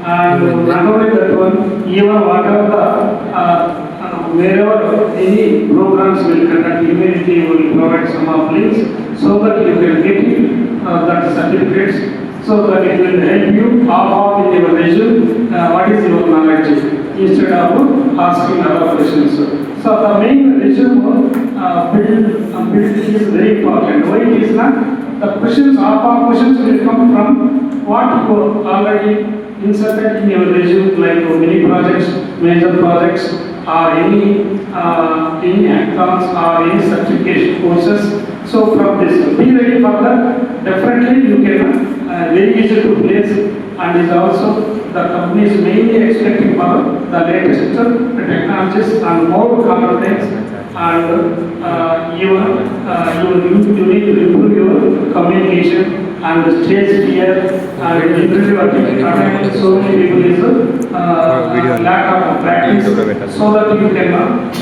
and not only that one, even whatever the wherever any programs will conduct, immediately will provide some of links so that you can get that certificates, so that it will help you off in your resume what is your knowledge instead of asking other questions. So the main resume build is very important. Why it is not? The questions, off questions will come from what you already inserted in your resume, like many projects, major projects, or any hackathons or any certification courses. So from this, be ready for that. Definitely you can very easy to place, and is also the company is mainly expecting for the latest technologies and more competence, and you need to improve your communication and stage fear and interview attending so many people is lack of practice, so that you can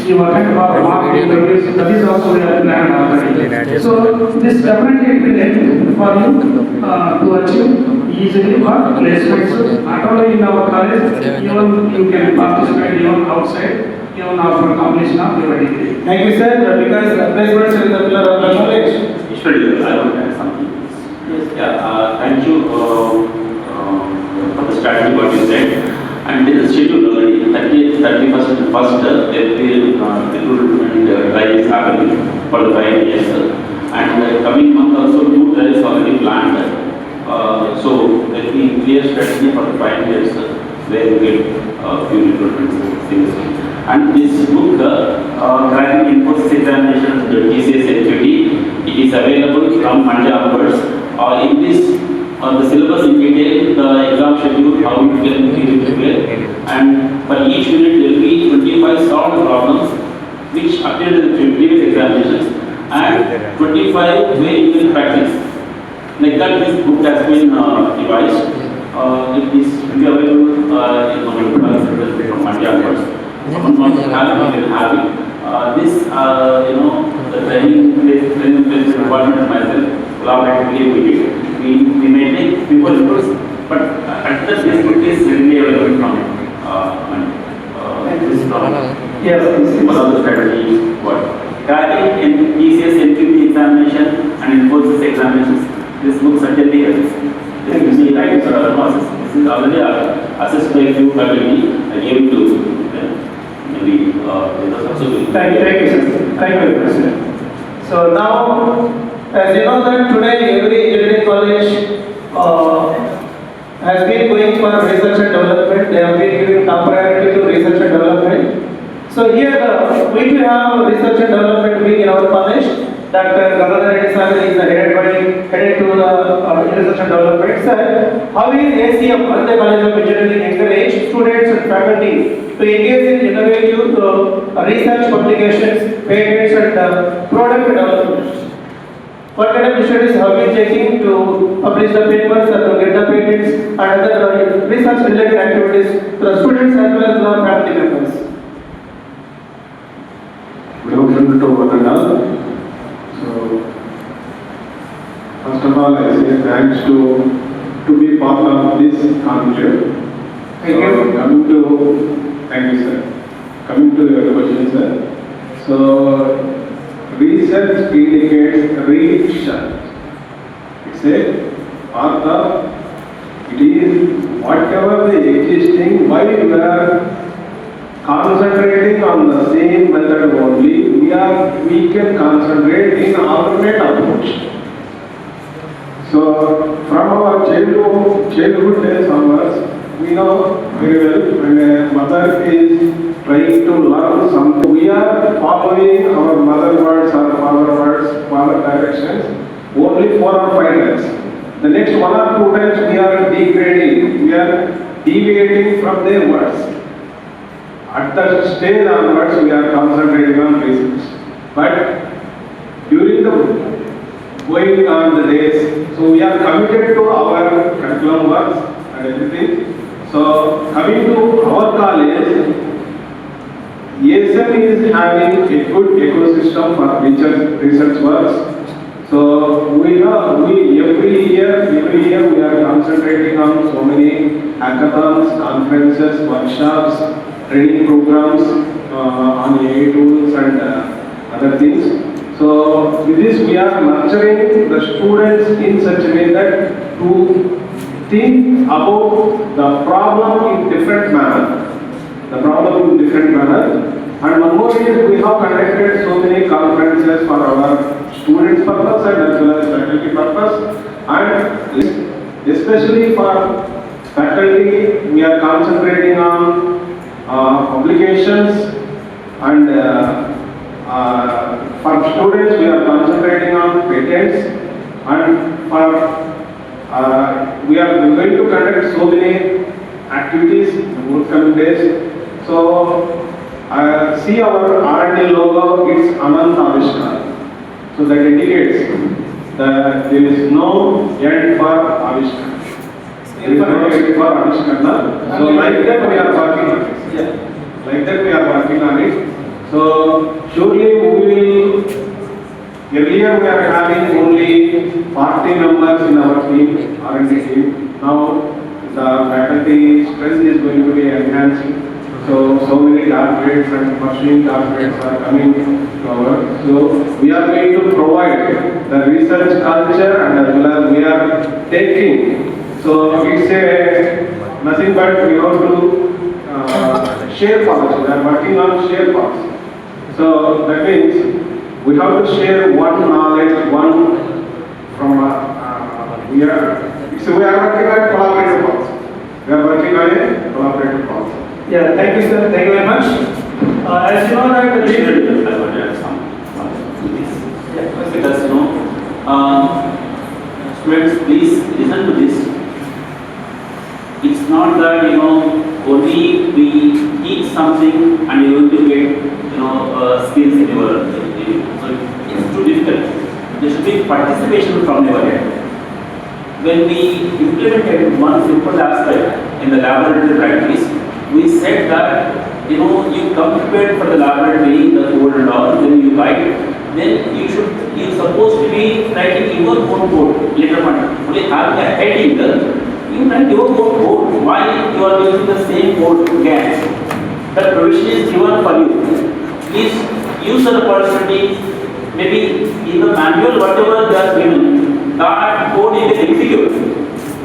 you attend for mock interviews. That is also we have planned already. So this definitely will help for you to achieve easily for placements, not only in our college, even you can participate even outside, even after completion of your degree. Thank you, sir, because placements is the pillar of the knowledge. Ishwari, I want to add something. Yeah, thank you for the strategy what you said. And there is a schedule already, 30th, 31st and 1st April, recruitment drive is happening for the 5 years. And coming month also 2 drives already planned. So there will be clear strategy for the 5 years where we get few recruitment things. And this book, Cracking Infosys Examinations, the TCS NQT, it is available from Monday onwards. In this, the syllabus in detail, the exam schedule, how you can be prepared, and for each unit there will be 25 solved problems which appeared in the previous examinations, and 25 where you can practice. Like that, this book has been devised. It is available in have it, we can have it. The training department and myself collaboratively we did. We may take people inputs, but at the base it is really available from this is from one of the strategies. Tracking in ECS NQT examination and enforces examinations. This book certainly helps. This is the right process. This is already assessed by few faculty. I gave it to maybe Thank you, sir. Thank you, President. So now, as you know that today every engineering college has been going for research and development. They have been giving top priority to research and development. So here we do have research and development wing in our college. Dr. Aditya is headed to the research and development. Sir, how is ACEM, Madanapalle College of Engineering, encourage students and faculty to engage in innovative research, publications, patents and product development? What kind of initiatives have been taking to publish the papers or to get the patents and other research related activities to the students as well as the faculty members? Good afternoon to one and all. So, first of all, I say thanks to be part of this conclave. Thank you. Thank you, sir. Coming to your question, sir. So, research indicates research. It's a part of, it is whatever the existing, why we are concentrating on the same method only, we can concentrate in alternate approach. So, from our childhood days onwards, we know very well when a mother is trying to learn something, we are following our mother words or father words, father directions only 4 or 5 times. The next 1 or 2 times we are degrading, we are deviating from their words. At that stage onwards, we are concentrating on research. But during the going on the days, so we are committed to our curriculum works and everything. So coming to our college, ACEM is having a good ecosystem for research works. So every year we are concentrating on so many hackathons, conferences, workshops, training programs on AI tools and other things. So with this we are nurturing the students in such a way that to think about the problem in different manner. And one more is we have conducted so many conferences for our students' purpose and as well as faculty purpose. And especially for faculty, we are concentrating on publications, and for students we are concentrating on patents, and for we are going to conduct so many activities in the forthcoming days. So see our R&D logo, it's Anant Avishkar. So that indicates that there is no end for Avishkar. There is no end for Avishkar. So like that we are working on it. Yeah. Like that we are working on it. So surely we will, earlier we are having only 40 members in our team, R&D team. Now the faculty strength is going to be enhancing. So many doctorates and pursuing doctorates are coming to our. So we are going to provide the research culture and as well as we are taking. So it's a nothing but we have to share policy. We are working on share policy. So that means we have to share one knowledge, one from we are working on collaborative policy. We are working on a collaborative policy. Yeah, thank you, sir. Thank you very much. As you know that the leader, I want to add some because students, please listen to this. It's not that only we teach something and you will get skills in your so it's too difficult. There should be participation from your end. When we implemented one simple aspect in the laboratory practice, we said that you come equipment for the laboratory, the code and all, then you write, then you're supposed to be writing your own code later on. Only having a heading, you write your own code. Why you are using the same code again? That provision is given for you. Please use the opportunity, maybe in the manual, whatever they are given, that code you can execute.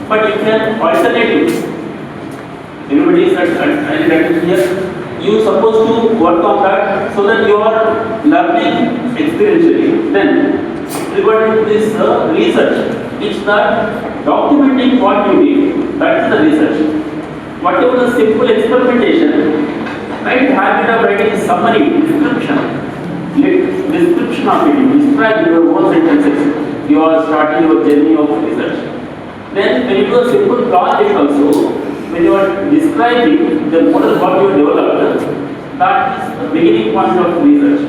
But you can alternate. Everybody is at here. You supposed to work on that so that you are learning experientially. Then, regarding this research, it's that documenting what you did. That is the research. Whatever the simple experimentation, right? Habit of writing summary, description of it. Describe your own sentences. You are starting your journey of research. Then, when you do a simple project also, when you are describing the model what you developed, that is the beginning point of research.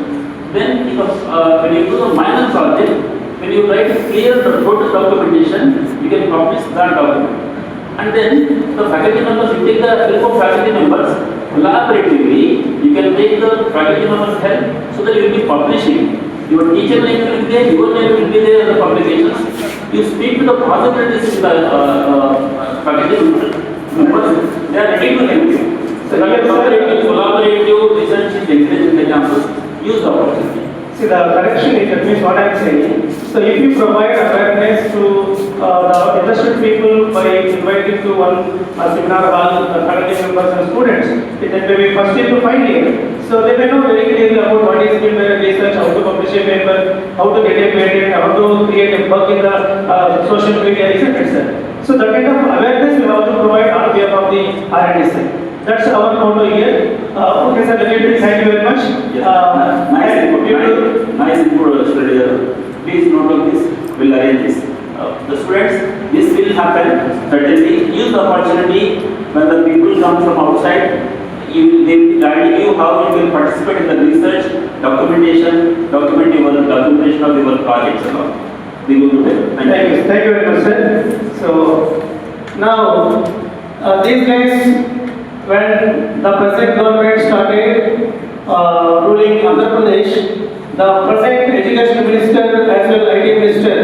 Then when you do the minor project, when you write a clear total documentation, you can publish that document. And then the faculty members, you take the help of faculty members, collaboratively, you can take the faculty members' help so that you will be publishing. Your teacher name will be there, your name will be there in the publications. You speak to the possibilities in the faculty members. They are ready to help you. So, collaborative research is encouraged in the campus. Use the opportunity. See, the correction is that means what I am saying. So, if you provide awareness to the interested people by inviting to one seminar hall, faculty members and students, it may be first year to final year. So, they may know very clearly about what is been research, how to publish a paper, how to get a patent, how to create a bug in the social media, etc. So, that kind of awareness we have to provide on behalf of the R&D side. That's our motto here. Okay, sir, thank you very much. Nice input, study. Please note of this. We'll arrange this. The students, this will happen. Certainly, use the opportunity when the people come from outside. They will be guiding you how you will participate in the research, documentation of your projects and all. We go to them. Thank you very much, sir. So now these guys, when the present government started ruling Andhra Pradesh, the present education minister as well IT minister,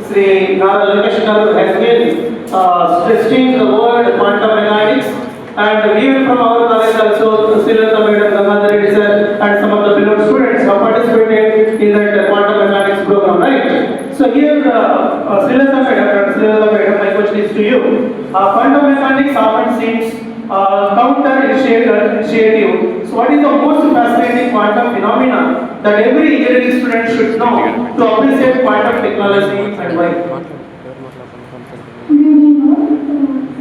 Sri Nara Lokesh Garu, has been stressing the word quantum mechanics, and even from our college also, Srilata Madam, Gangadhar Reddy sir, and some of the beloved students have participated in that quantum mechanics program, right? So here, Srilata Madam, my question is to you. Quantum mechanics often seems counter-initiative. So what is the most fascinating quantum phenomena that every engineering student should know to appreciate quantum technology and why? Good evening all.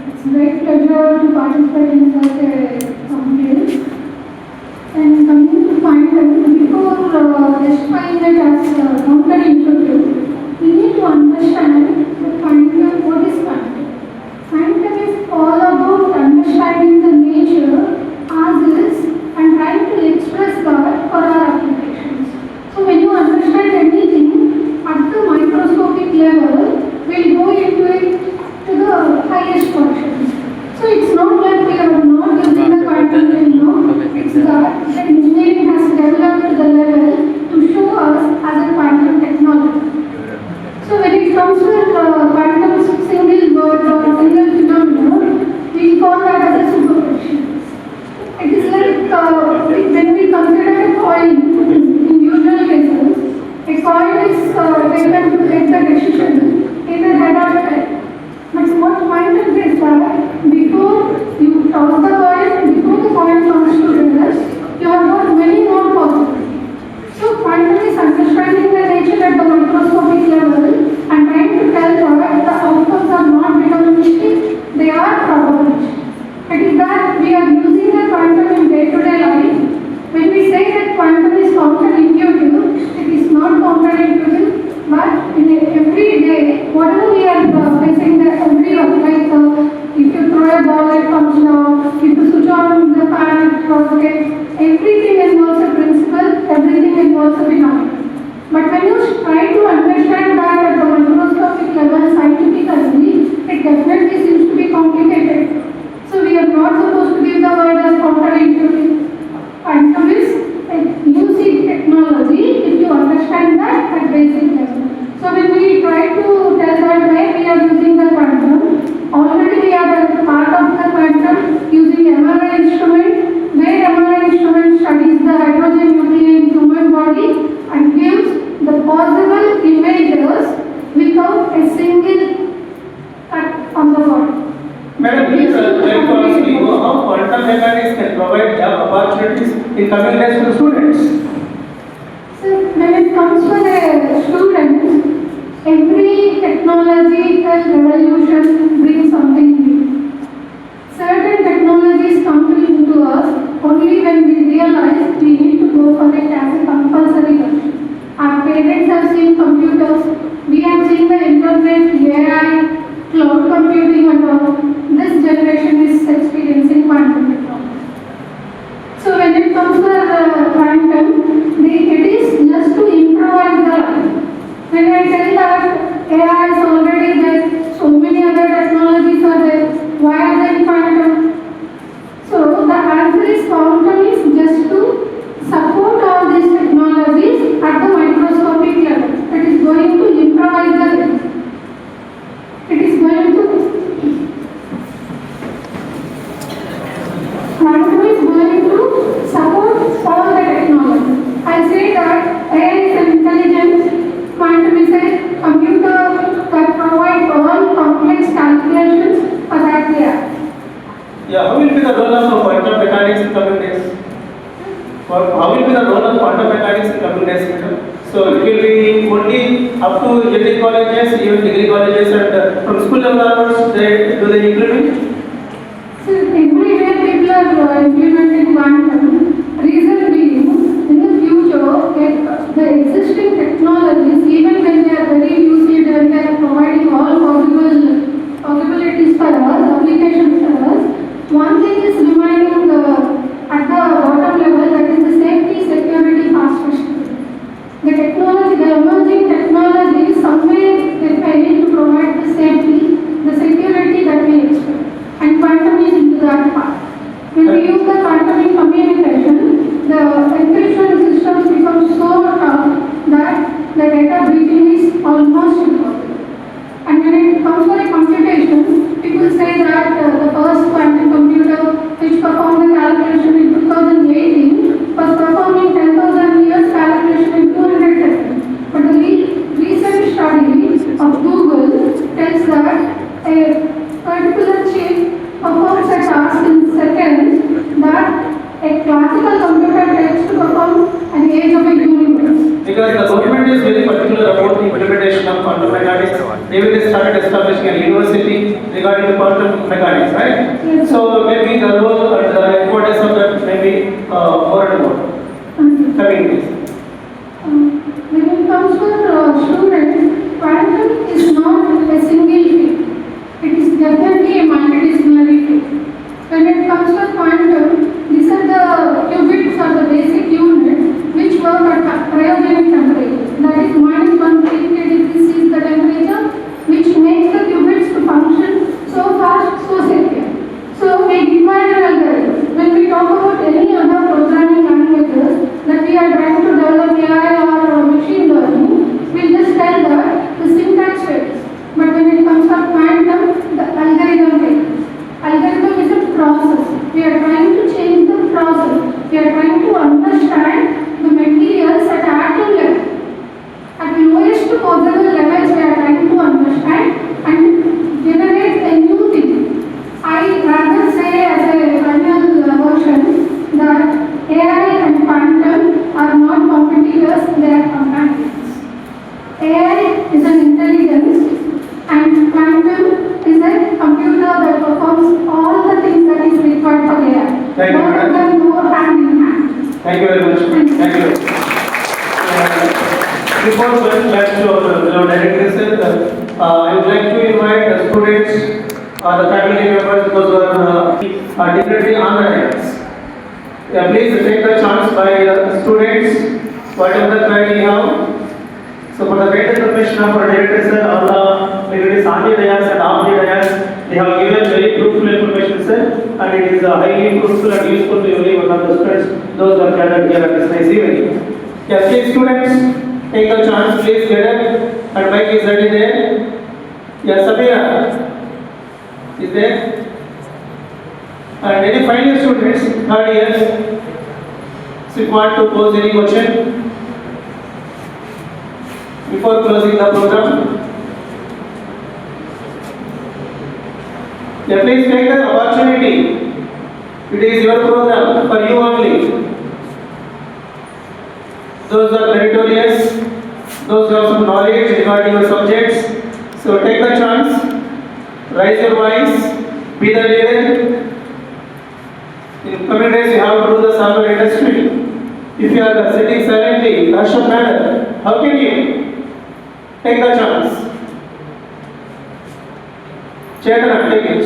It's a great pleasure to participate in such a conference. And coming to quantum, before justifying it as counterintuitive, we need to understand the quantum, what is quantum. Quantum is all about understanding the nature as is and trying to express that for our applications. So when you understand anything at the microscopic level, we'll go into it to the highest functions. So it's not like we are not using the quantum till now, it's that the engineering has developed to the level to show us as a quantum technology. So when it comes to quantum single word or single phenomenon, we call that as a superposition. It is like when we consider a coin in usual cases, a coin is taken to take the decision either head or tail. But what quantum is that before you toss the coin comes to rest, you have got many more possibilities. So quantum is understanding the nature at the microscopic level and trying to tell that the outcomes are not deterministic, they are probabilistic. It is that we are using the quantum in day-to-day life. When we say that quantum is counterintuitive, it is not counterintuitive, but in every day, whatever we are facing, if you throw a ball, it comes down, if you switch on the fan, it rotates, everything involves a principle, everything involves a phenomenon. But when you try to understand that at the microscopic level scientifically, it definitely seems to be complicated. So we are not supposed to give the word as counterintuitive. Quantum opportunities in coming days to the students. So when it comes to the students, every technological revolution brings something new. Certain technologies come into us only when we realize we need to go for it as a compulsory version. Our parents have seen computers, we have seen the internet, AI, cloud computing and all. This generation is experiencing quantum technology. So when it comes to quantum, it is just to improvise the life. When I tell that AI is already there, so many other technologies are there, why are they in quantum? So the answer is quantum is just to support all these technologies at the microscopic level. It is going to improvise the life. It is going to quantum is going to support all the technology. I say that AI is an intelligence, quantum is a computer that provides all complex calculations for that they are. Yeah, how will be the role of quantum mechanics in coming days? How will be the role of quantum mechanics in coming days, madam? So it will be only up to engineering colleges, even degree colleges, and from school level onwards, do they implement? So everywhere people are implementing quantum. Reason being, in the future, the existing technologies, even when they are very lucid, when they are providing all possibilities for us, applications for us, one thing is remaining at the bottom level, that is the safety, security, fast. The technology, the emerging technology, somewhere they fail to provide the safety, the security that we expect. And quantum is into that part. When we use the quantum in communication, the encryption systems become so tough that the data breaching is almost impossible. And when it comes for a computation, people say that the first quantum computer which performed the calculation in 2018 was performing 10,000 years calculation in 200 seconds. But the recent study of Google tells that a particular chip performs a task in seconds that a classical computer takes to perform an age of a universe. Because the government is very particular about the implementation of quantum mechanics. Even they started establishing a university regarding the quantum mechanics, right? Yes. So maybe the role and the importance of that may be more and more. Coming days. When it comes to students, quantum is not a single field. It is definitely a multidisciplinary field. When it comes to quantum, these are the qubits or the basic units which work at cryogenic temperature. That is -133 degrees C is the temperature which makes the qubits to function so fast, so secure. So we require algorithms. When we talk about any other programming languages that we are trying to develop AI or machine learning, we just tell that the syntax varies. But when it comes to quantum, the algorithm varies. Algorithm is a process. We are trying to change the process. We are trying to understand the materials at atom level. At the lowest possible levels, we are trying to understand and generate a new thing. I rather say as a final version that AI and quantum are not competitors, they are companions. AI is an intelligence and quantum is a computer that performs all the things that is required for AI. Thank you, Both of them go hand in hand. Thank you very much. Thank you. Before going back to our director, sir, I would like to invite the students or the family members, those who are definitely on the dais. Yeah, please take the chance by the students, whatever the query you have. So for the great information of our director, sir, all the ladies on the dais and off the dais, they have given very fruitful information, sir, and it is highly fruitful and useful to every one of the students, those who are gathered here at this nice evening. Yeah, please students, take the chance, please get up, and mic is ready there. Yeah, Samira is there. And any final students, third years, so you want to pose any question before closing the program? Yeah, please take the opportunity. It is your program for you only. Those are meritorious, those who have some knowledge regarding your subjects. So take the chance, raise your voice, be the leader. In coming days, you have to do the software industry. If you are sitting silently, in a hushed manner, how can you take the chance? Chetana, take it.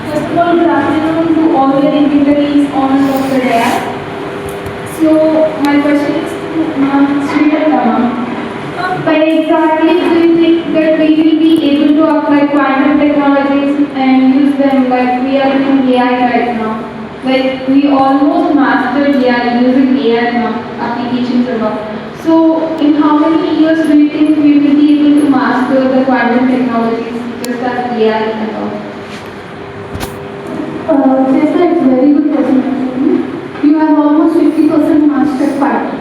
First of all, good afternoon to all the dignitaries on and off the day. So, my question is to Ma'am Sri. Where exactly do you think that we will be able to apply quantum technologies and use them like we are doing AI right now? Like we almost mastered AI, using AI now, applications and all. So in how many years do you think we will be able to master the quantum technologies just as AI and all? Yes, it's a very good question actually. You have almost 50% mastered quantum.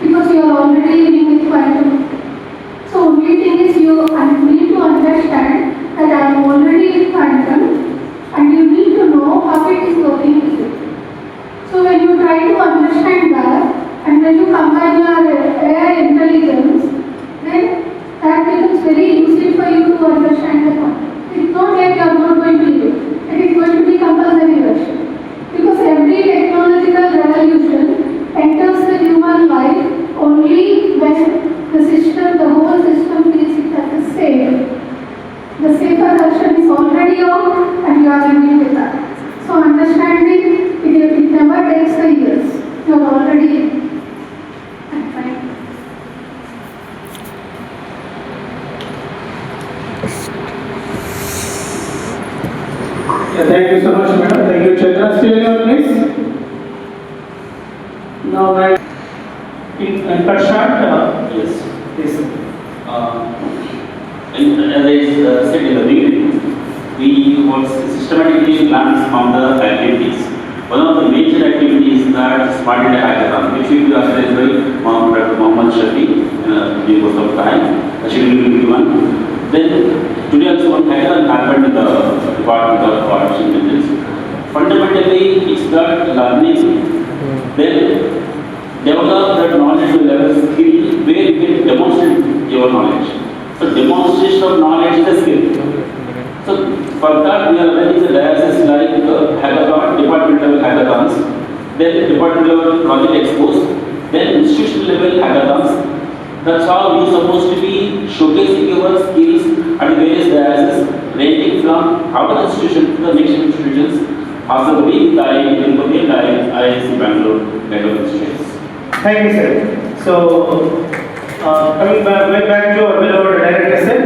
Because you are already living with quantum. So only thing is you need to understand that I am already with quantum and you need to know how it is working with you. So when you try to understand that and when you combine your AI intelligence, then that becomes very easy for you to understand the quantum. It's not like you are not going to live it. It is going to be compulsory version. Because every technological revolution enters the human life only when the system, the whole system feels it as a safe. The safer version is already out and you are living with that. So understanding it never takes the years. You are already in. I'm fine. Yeah, thank you so much, madam. Thank you, Chaitra. Still anyone, please? Now, in cut short, Yes. please. As I said in the beginning, we work systematically plans on the activities. One of the major activities is that Smart India Hackathon, which will be organized by Dr. Mohammed Shafi during most of the time. The schedule will be given. Then today also one hackathon happened in the Department of Artificial Intelligence. Fundamentally, it's that learning, then develop that knowledge level skill where you can demonstrate your knowledge. So demonstration of knowledge is a skill. So for that we are running the dialysis like hackathon, department level hackathons, then department level project expos, then institutional level hackathons. That's how we are supposed to be showcasing your skills at various dialysis, ranging from our institution to the next institutions, also being the IISc Bangalore kind of institutions. Thank you, sir. So, coming back to our beloved director, sir.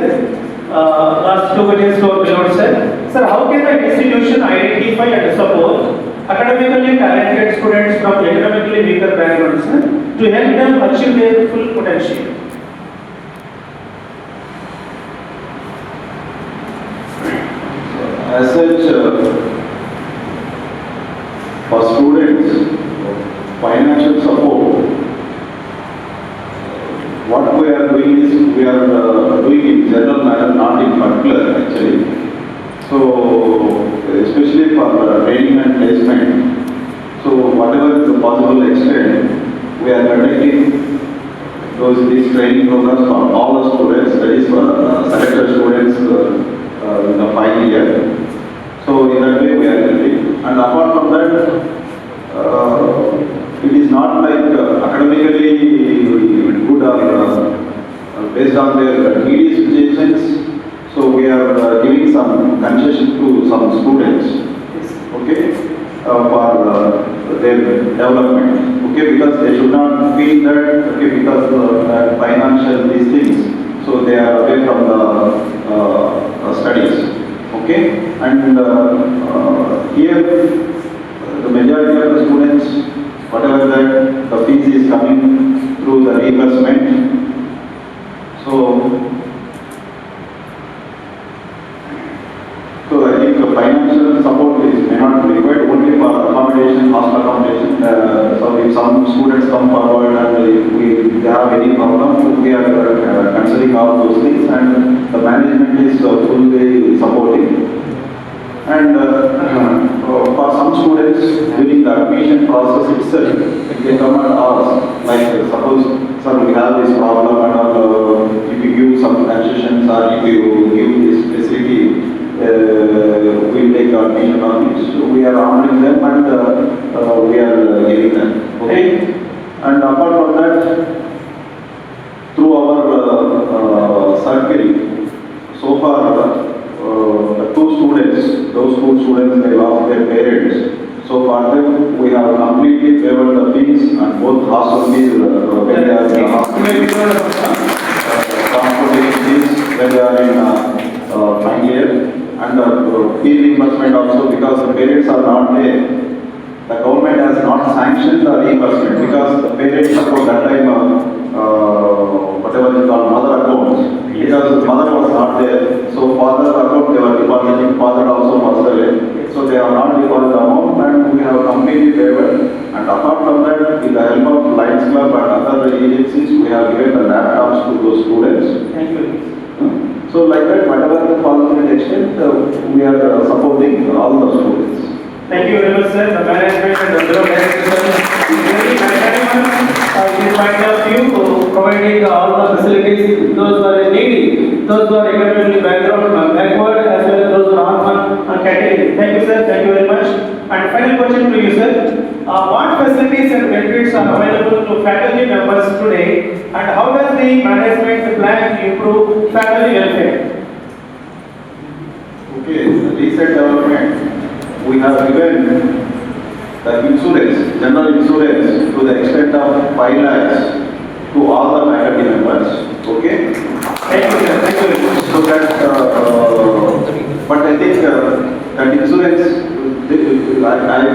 Last 2 questions to our beloved sir. Sir, how can the institution identify and support academically talented students from economically weaker backgrounds, sir, to help them achieve their full potential? As such, for students, financial support, what we are doing is we are doing in general manner, not in particular actually. So, especially for training and placement, so whatever is the possible extent, we are conducting these training programs for all the students, that is for selected students in the final year. So in that way we are helping. And apart from that, it is not like academically good or based on their needy situations. So we are giving some concession to some students, okay, for their development, okay, because they should not feel that, okay, because financial these things, so they are away from the studies, okay, and here the majority of the students, whatever that the fees is coming through the reimbursement. So I think the financial support may not be required only for accommodation, hostel accommodation. So if some students come forward and they have any problem, we are considering all those things, and the management is fully supporting. And for some students, during the admission process itself, they come and ask, like suppose, sir, we have this problem, and if you give some concessions or if you give this facility, we'll take admission on it. So we are honoring them, and we are giving them. Okay? And apart from that, through our circle, so far, the those two students, they lost their parents. So for them, we have completely favored the fees and both hostel fees when they are in the hospital, transportation fees when they are in final year, and fee reimbursement also, because the parents are not there. The government has not sanctioned the reimbursement because the parents support that time, whatever is called mother accounts, because the mother was not there. So father account they were depositing, father also passed away. So they have not deposited the amount, and we have completely favored. And apart from that, with the help of Lions Club and other agencies, we have given the laptops to those students. Thank you. So like that, whatever the possible extent, we are supporting all the students. Thank you very much, sir. The management and the board directors is very magnanimous in point of view, providing all the facilities those who are needy, those who are economically backward, as well as those who are orphan and category. Thank you, sir. Thank you very much. And final question to you, sir. What facilities and benefits are available to faculty members today, and how does the management plan to improve faculty welfare? Okay, the recent development, we have given the insurance, general insurance, to the extent of 5 lakhs to all the faculty members. Okay? Thank you, sir. Thank you very much. So that, but I think that insurance, I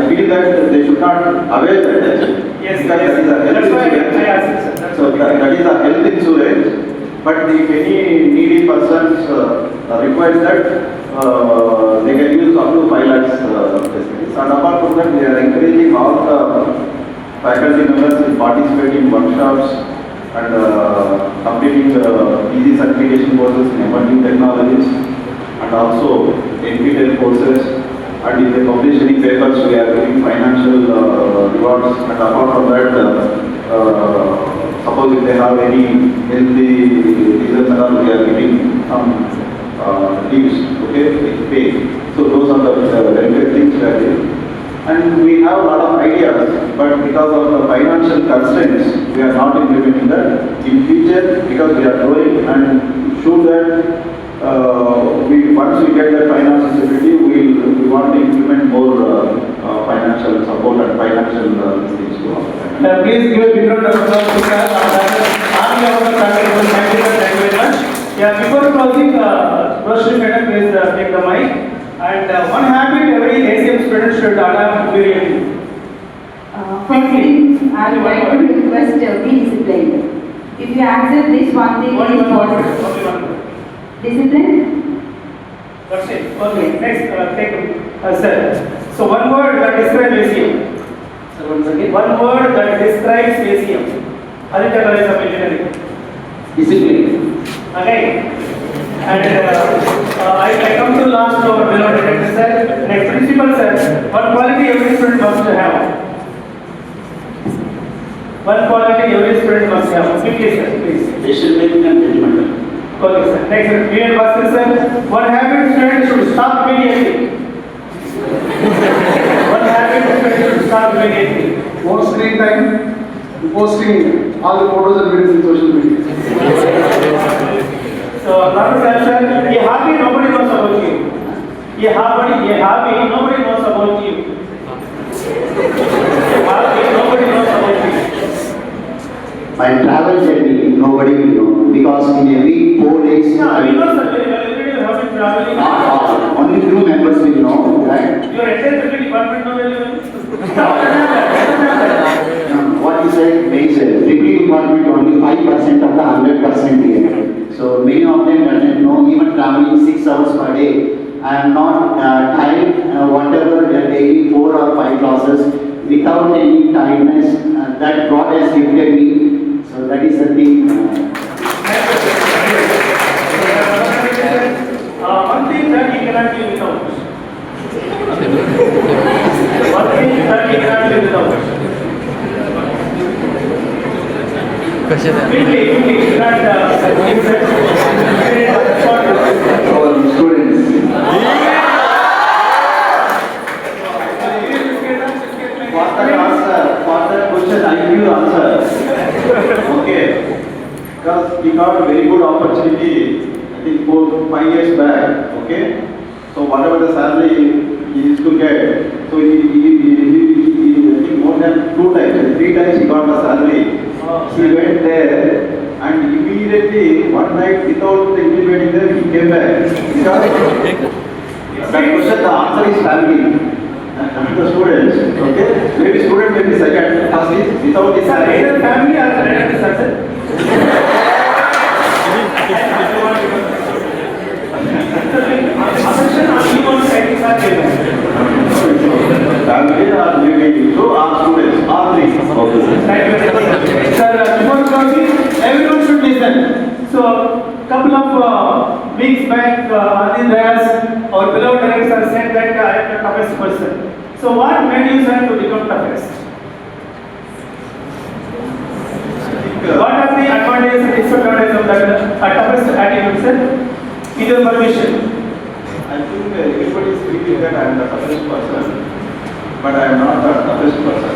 feel that they should not avail that. Yes, because yes. that is a health That's why insurance. I asked, sir. That's So that is a health insurance. But if any needy persons require that, they can use up to 5 lakhs facilities. And apart from that, we are encouraging all the faculty members to participate in workshops and completing the easy certification courses in emerging technologies, and also NPTEL courses. And if they publish any papers, we are giving financial rewards. And apart from that, suppose if they have any healthy reasons and all, we are giving some leaves, okay, with pay. So those are the benefit things we are doing. And we have a lot of ideas, but because of the financial constraints, we are not implementing that. In future, because we are growing and sure that once we get that financial stability, we want to implement more financial support and financial things to all. Please give a big round of applause to sir. Thank you very much. Yeah, before closing, Roshni madam, please take the mic. And one habit every ACEM student should adopt immediately. Firstly, I would like to request be disciplined. If you accept this one thing, Only is one word. possible. Only one word. Discipline? That's it. Okay. Next, take sir. So one word that describes ACEM. Sir, once again. One word that describes ACEM. Aditya College of Engineering. Discipline. Okay. And I come to last our below director sir. Next, principal sir. One quality every student must have. One quality every student must have. Quickly sir, please. Decision making and judgmental. Okay sir. Next, Vivian Bhaskar sir. One habit student should stop immediately. One habit student should stop immediately. More screen time, posting all the photos and videos in social media. So, Dr. sir, a hobby nobody knows about you. A hobby nobody knows about you. A hobby nobody knows about you. My travel journey, nobody will know, because in every 4 days, No, we know sir, very well. Every day you have been traveling. not all, only few members will know, right? Your entire faculty department know very well. What you said makes sense. Every department only 5% of the 100% here. So many of them doesn't know, even traveling 6 hours per day. I am not tired, whatever daily 4 or 5 classes, without any tiredness that God has gifted me. So that is the thing. cannot live without. One thing that we cannot live without. Quickly, not Our students. For that question, I give you answer. Okay. Because he got a very good opportunity, I think 5 years back. Okay. So whatever the salary he used to get, so he I think more than 2 times, 3 times he got the salary. He went there and immediately one night without implementing there, he came back. Because that question, the answer is family. The students, okay? Maybe student may be second, first is without his salary. either family or related success. Affection only one side is not given. Family or maybe so our students, all three. Thank you very much. Sir, before closing, everyone should listen. So, couple of weeks back, Aditya, our beloved director, said that I am the toughest person. So, what made you sir to become toughest? What are the advantages and disadvantages of that toughest attitude, sir? With your permission. I think everybody is thinking that I am the toughest person, but I am not the toughest person.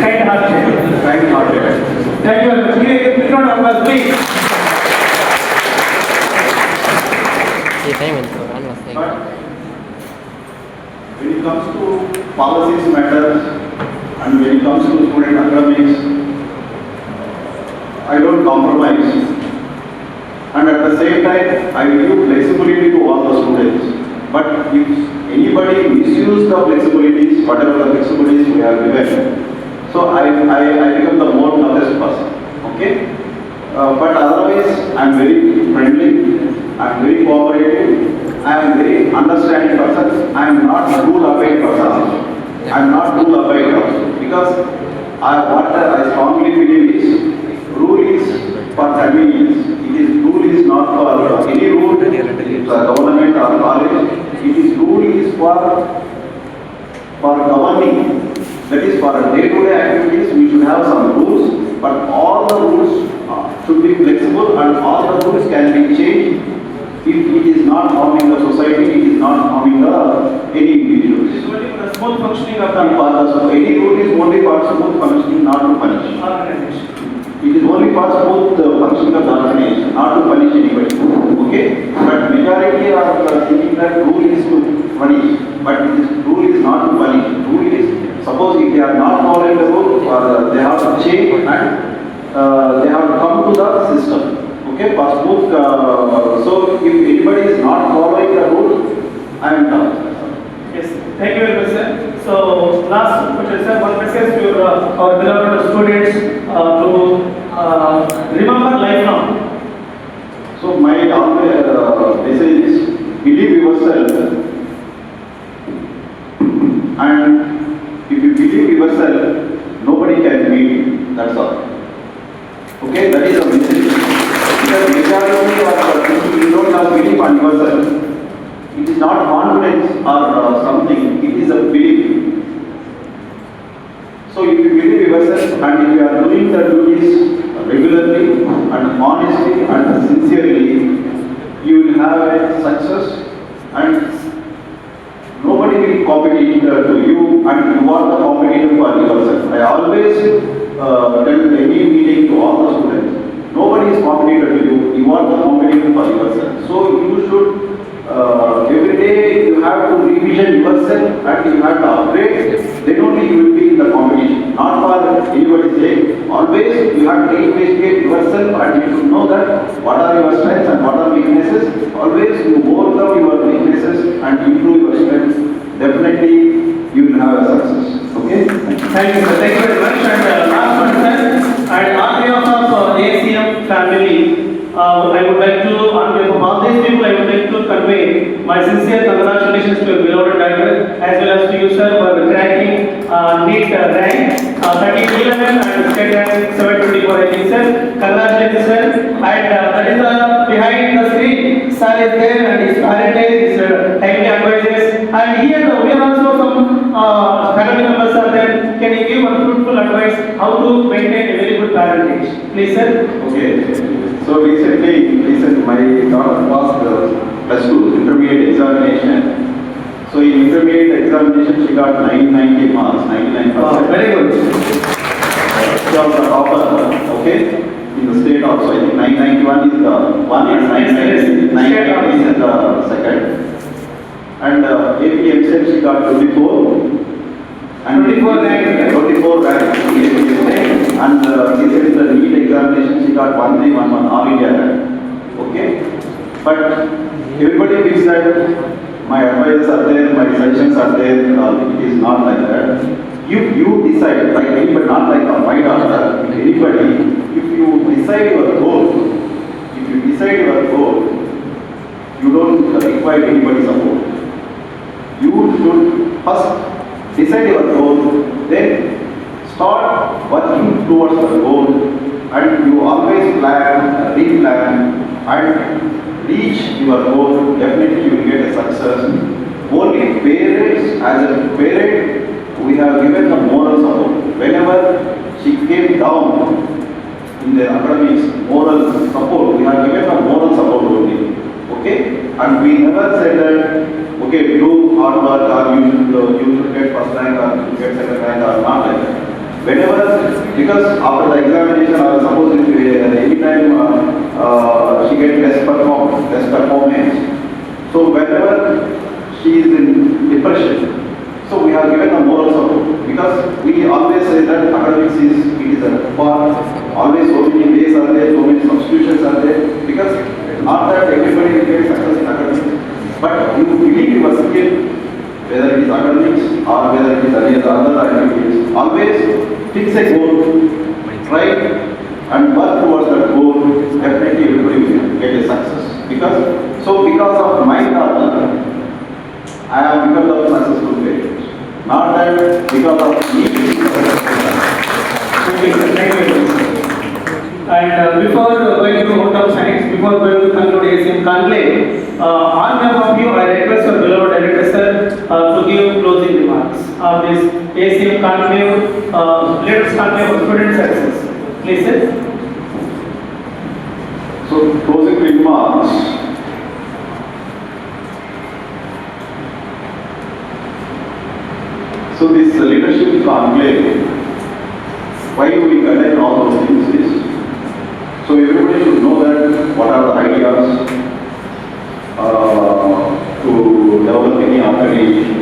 Kind-hearted. Kind-hearted. Thank you very much. Give a round of applause, please. But when it comes to policies matters and when it comes to student academics, I don't compromise. And at the same time, I give flexibility to all the students. But if anybody misuse the flexibilities, whatever the flexibilities we have given, so I become the more toughest person. Okay? But otherwise, I am very friendly, I am very cooperative, I am very understanding person, I am not rule-abiding person. I am not rule-abiding person. Because what I strongly believe is, rule is for convenience. Rule is not for any rule, government or college. Rule is for governing. That is for day-to-day activities, we should have some rules, but all the rules should be flexible and all the rules can be changed if it is not harming the society, it is not harming any individuals. It is only for the smooth functioning of the Any rule is only for smooth functioning, not to punish. organization. It is only for smooth functioning of the organization, not to punish anybody. Okay? But majority are thinking that rule is to punish, but rule is not to punish. Rule is, suppose if they are not following the rule, they have to change and they have to come to the system. Okay? For smooth, so if anybody is not following the rule, I am done. Yes, thank you very much, sir. So, last question, sir, one message to our beloved students to remember lifelong. So, my message is believe yourself, and if you believe yourself, nobody can beat you. That's all. Okay, that is a message. Because majority of you don't have belief on yourself. It is not confidence or something, it is a belief. So if you believe yourself and if you are doing the duties regularly and honestly and sincerely, you will have a success and nobody will compete to you and you are the competitor for yourself. I always tell any meeting to all the students, nobody is competitor to you, you are the competitor for yourself. So you should every day you have to revision yourself and you have to upgrade, then only you will be in the competition. Not for anybody's sake. Always you have to investigate yourself and you should know that what are your strengths and what are weaknesses. Always you overcome your weaknesses and improve your strengths. Definitely you will have a success. Okay? Thank you, sir. Thank you very much. And last one, sir, and on behalf of ACEM family, I would like to, on behalf of all these people, I would like to convey my sincere congratulations to your beloved director as well as to you, sir, for cracking NEET rank 1311 and state rank 724, I think, sir. Congratulations, sir. And that is behind the screen. sir is there and his parentage, his timely advices. And here we are also some faculty members are there. Can you give one fruitful advice how to maintain a very good parentage? Please, sir. Okay. So recently my daughter passed +2 intermediate examination. So in intermediate examination she got 990 marks, 99%. Wow, very good. She was the topper, okay, in the state also. I think 991 is the one and 990 is the second. And APM said she got 24. And 24 rank. 24 rank. And she said the NEET examination she got 1311 all India rank. Okay. But everybody thinks that my advisors are there, my suggestions are there. It is not like that. You decide, like anybody, not like my daughter, anybody, if you decide your goal, you don't require anybody's support. You should first decide your goal, then start working towards the goal, and you always plan, replan, and reach your goal. Definitely you will get a success. Only parents, as a parent, we have given the moral support. Whenever she came down in the academics, moral support, we have given the moral support only. Okay? And we never said that, okay, do hard work or you should get first rank or you should get second rank or not like that. Whenever, because after the examination, or suppose if anytime she gets less performance. So whenever she is in depression, so we have given a moral support, because we always say that academics is a part, always so many days are there, so many substitutions are there, because not that everybody will get success in academics, but you believe your skill, whether it is academics or whether it is any other activities, always fix a goal, try and work towards that goal, definitely everybody will get a success. Because of my daughter, I have become the successful parent. Not that because of me. Thank you. And before going to out of science, before going to conclude ACEM Conclave, on behalf of you, I request our beloved director sir to give closing remarks of this ACEM Conclave, latest Conclave of student success. Please, sir. So, closing remarks. So this leadership conclave, why do we conduct all those things is, so everybody should know that what are the ideas to develop any organization,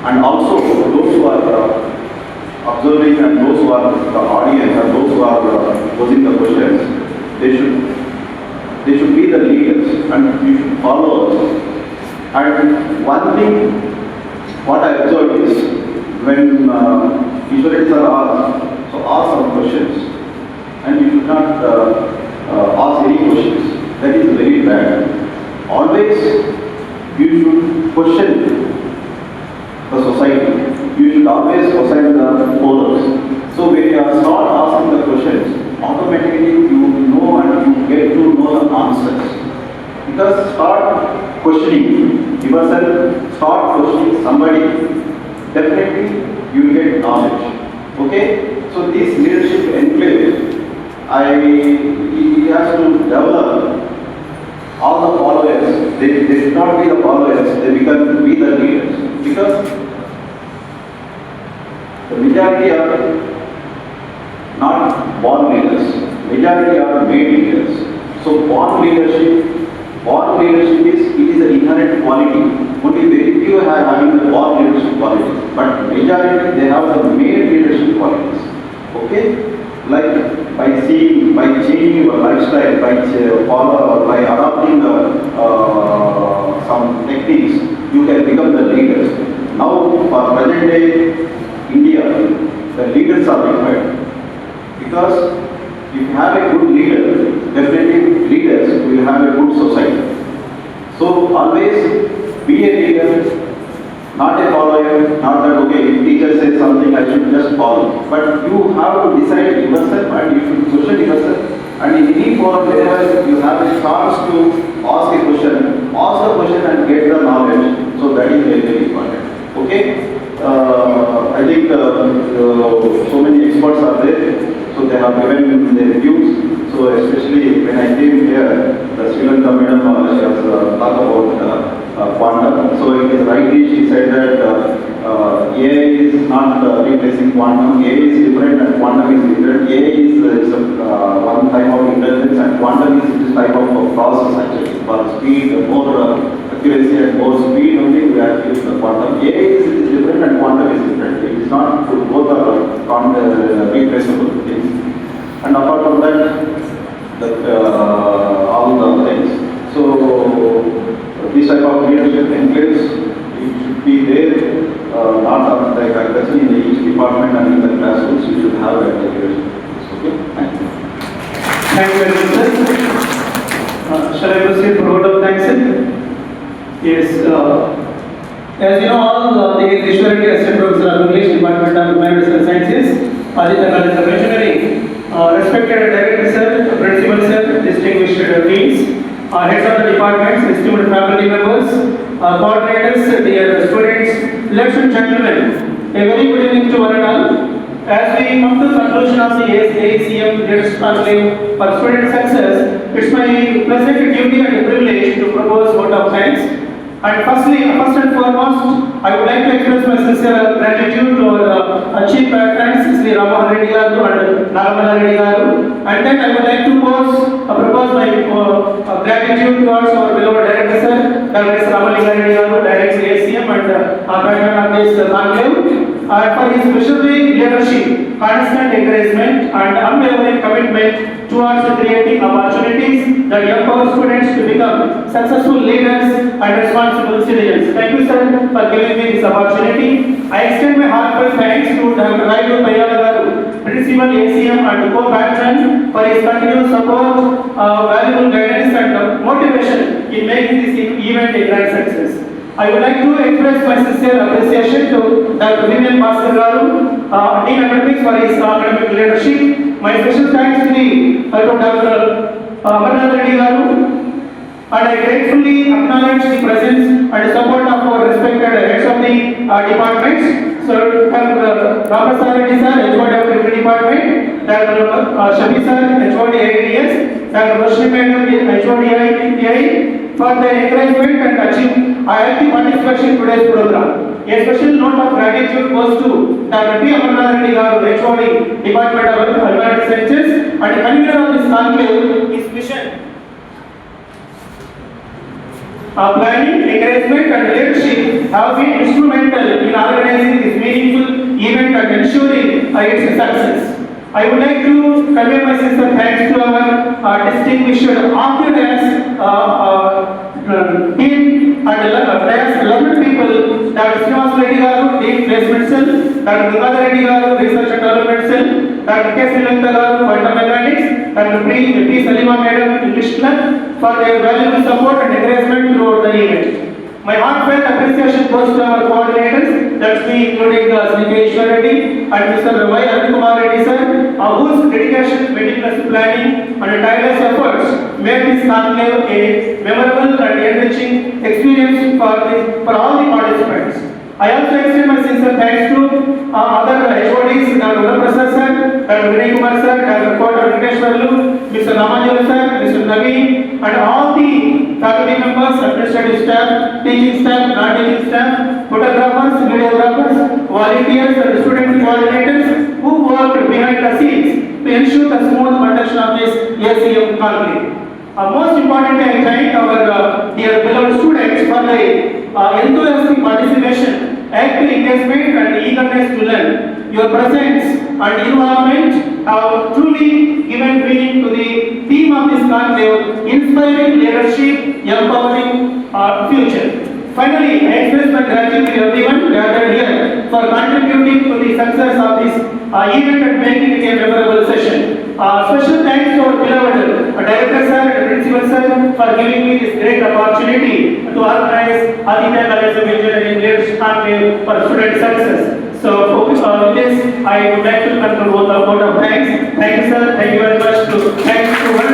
and also those who are observing and those who are the audience and those who are posing the questions, they should be the leaders and you should follow us. And one thing what I observed is, when Ishwari's are asked, so ask some questions, and you should not ask any questions. That is very bad. Always you should question the society. You should always question the forums. So when you start asking the questions, automatically you know and you get to know the answers. Because start questioning yourself, start questioning somebody, definitely you will get knowledge. Okay? So this leadership enclave, it has to develop all the followers. They should not be the followers, they become to be the leaders. Because the majority are not born leaders, majority are made leaders. So born leadership is, it is an inherent quality. Only very few are having the born leadership qualities, but majority they have the made leadership qualities. Okay? Like by changing your lifestyle, by adopting some techniques, you can become the leaders. Now for present day India, the leaders are required. Because if you have a good leader, definitely leaders will have a good society. So always be a leader, not a follower, not that okay, if teacher says something I should just follow. But you have to decide yourself and you should question yourself And in any forum where you have a chance to ask a question, ask the question and get the knowledge. So that is very, very important. Okay? I think so many experts are there. So they have given their views. So especially when I came here, the Sri Lanka madam she has talked about quantum. So it is rightly she said that AI is not replacing quantum. AI is different and quantum is different. AI is one type of intelligence and quantum is this type of process actually. For speed, more accuracy and more speed only we have used the quantum. AI is different and quantum is different. It is not both are replaceable things. And apart from that, all the things. So this type of leadership enclaves, it should be there, not on the faculty in each department and in the classrooms. You should have a leadership. Okay, thank you. Thank you very much, sir. Shall I proceed for vote of thanks, sir? Yes. As you know, all the Ishwarati Assistant Professor of English Department of Medical Sciences, Aditya College of Engineering, respected Director Sir, Principal Sir, distinguished deans, heads of the departments, esteemed faculty members, coordinators, dear students, ladies and gentlemen, a very good evening to one and all. As we come to the conclusion of the ACEM Leadership Conclave for student success, it's my pleasant duty and privilege to propose vote of thanks. And first and foremost, I would like to express my sincere gratitude to our Chief Patrons, Sri Rama Reddy Garu and Annamaya Reddy Garu. And then I would like to propose my gratitude towards our beloved Director Sir, Dr. Ramalika Reddy Garu, Director ACEM and Patron of this Conclave, for his visionary leadership, constant encouragement and unwavering commitment towards creating opportunities that empower students to become successful leaders and responsible citizens. Thank you, sir, for giving me this opportunity. I extend my heartfelt thanks to Dr. Raidu Payala, Principal ACEM and co-patron for his continued support, valuable guidance and motivation in making this event a grand success. I would like to express my sincere appreciation to Dr. Vivian Master Garu, Dean Academics for his academic leadership. My special thanks to Dr. Madanapalle Garu. And I gratefully acknowledge the presence and support of our respected heads of the departments. So, Dr. Ramprasad sir, HOD of every department, Dr. Shabi sir, HOD AIDS, Dr. Roshni madam, HOD AITI, for their encouragement and achieve IIT participation in today's program. A special note of gratitude goes to Dr. P. Amarnath Reddy Garu, HOD, Department of Applied Sciences, and convener of this conclave. His mission, planning, encouragement and leadership have been instrumental in organizing this meaningful event and ensuring its success. I would like to convey my sincere thanks to our distinguished audience, team and learned people, Dr. Srinivas Reddy Garu, Dean Placement Cell, Dr. Gurvada Reddy Garu, Research and Development Cell, Dr. K. Srilanta Garu, Quantum Mechanics, Dr. P. Salima Madam, English Club, for their valuable support and encouragement throughout the event. My heartfelt appreciation goes to our coordinators, that's me including Sri K. Reddy and Mr. Y. Arvind Reddy sir, whose dedication, meticulous planning and tireless efforts made this conclave a memorable and enriching experience for all the participants. I also extend my sincere thanks to other HODs, Dr. Prasad sir, Dr. Vinay Kumar sir, Dr. Kota Venkateshwarlu, Mr. Ramanjulu sir, Mr. Naveen, and all the faculty members, administrative staff, teaching staff, non-teaching staff, photographers, videographers, volunteers, and student coordinators who worked behind the scenes to ensure the smooth conduction of this ACEM conclave. Most importantly, I thank our dear beloved students for their enthusiastic participation, active engagement and eagerness to learn. Your presence and involvement have truly given meaning to the theme of this conclave, inspiring leadership, empowering future. Finally, I express my gratitude to everyone gathered here for contributing to the success of this event and making it a memorable session. Special thanks to our beloved Director Sir and Principal Sir for giving me this great opportunity to organize Aditya College of Engineering Leadership Conclave for student success. So, with this, I would like to conclude both of hands. Thank you, sir. Thank you very much. Thanks to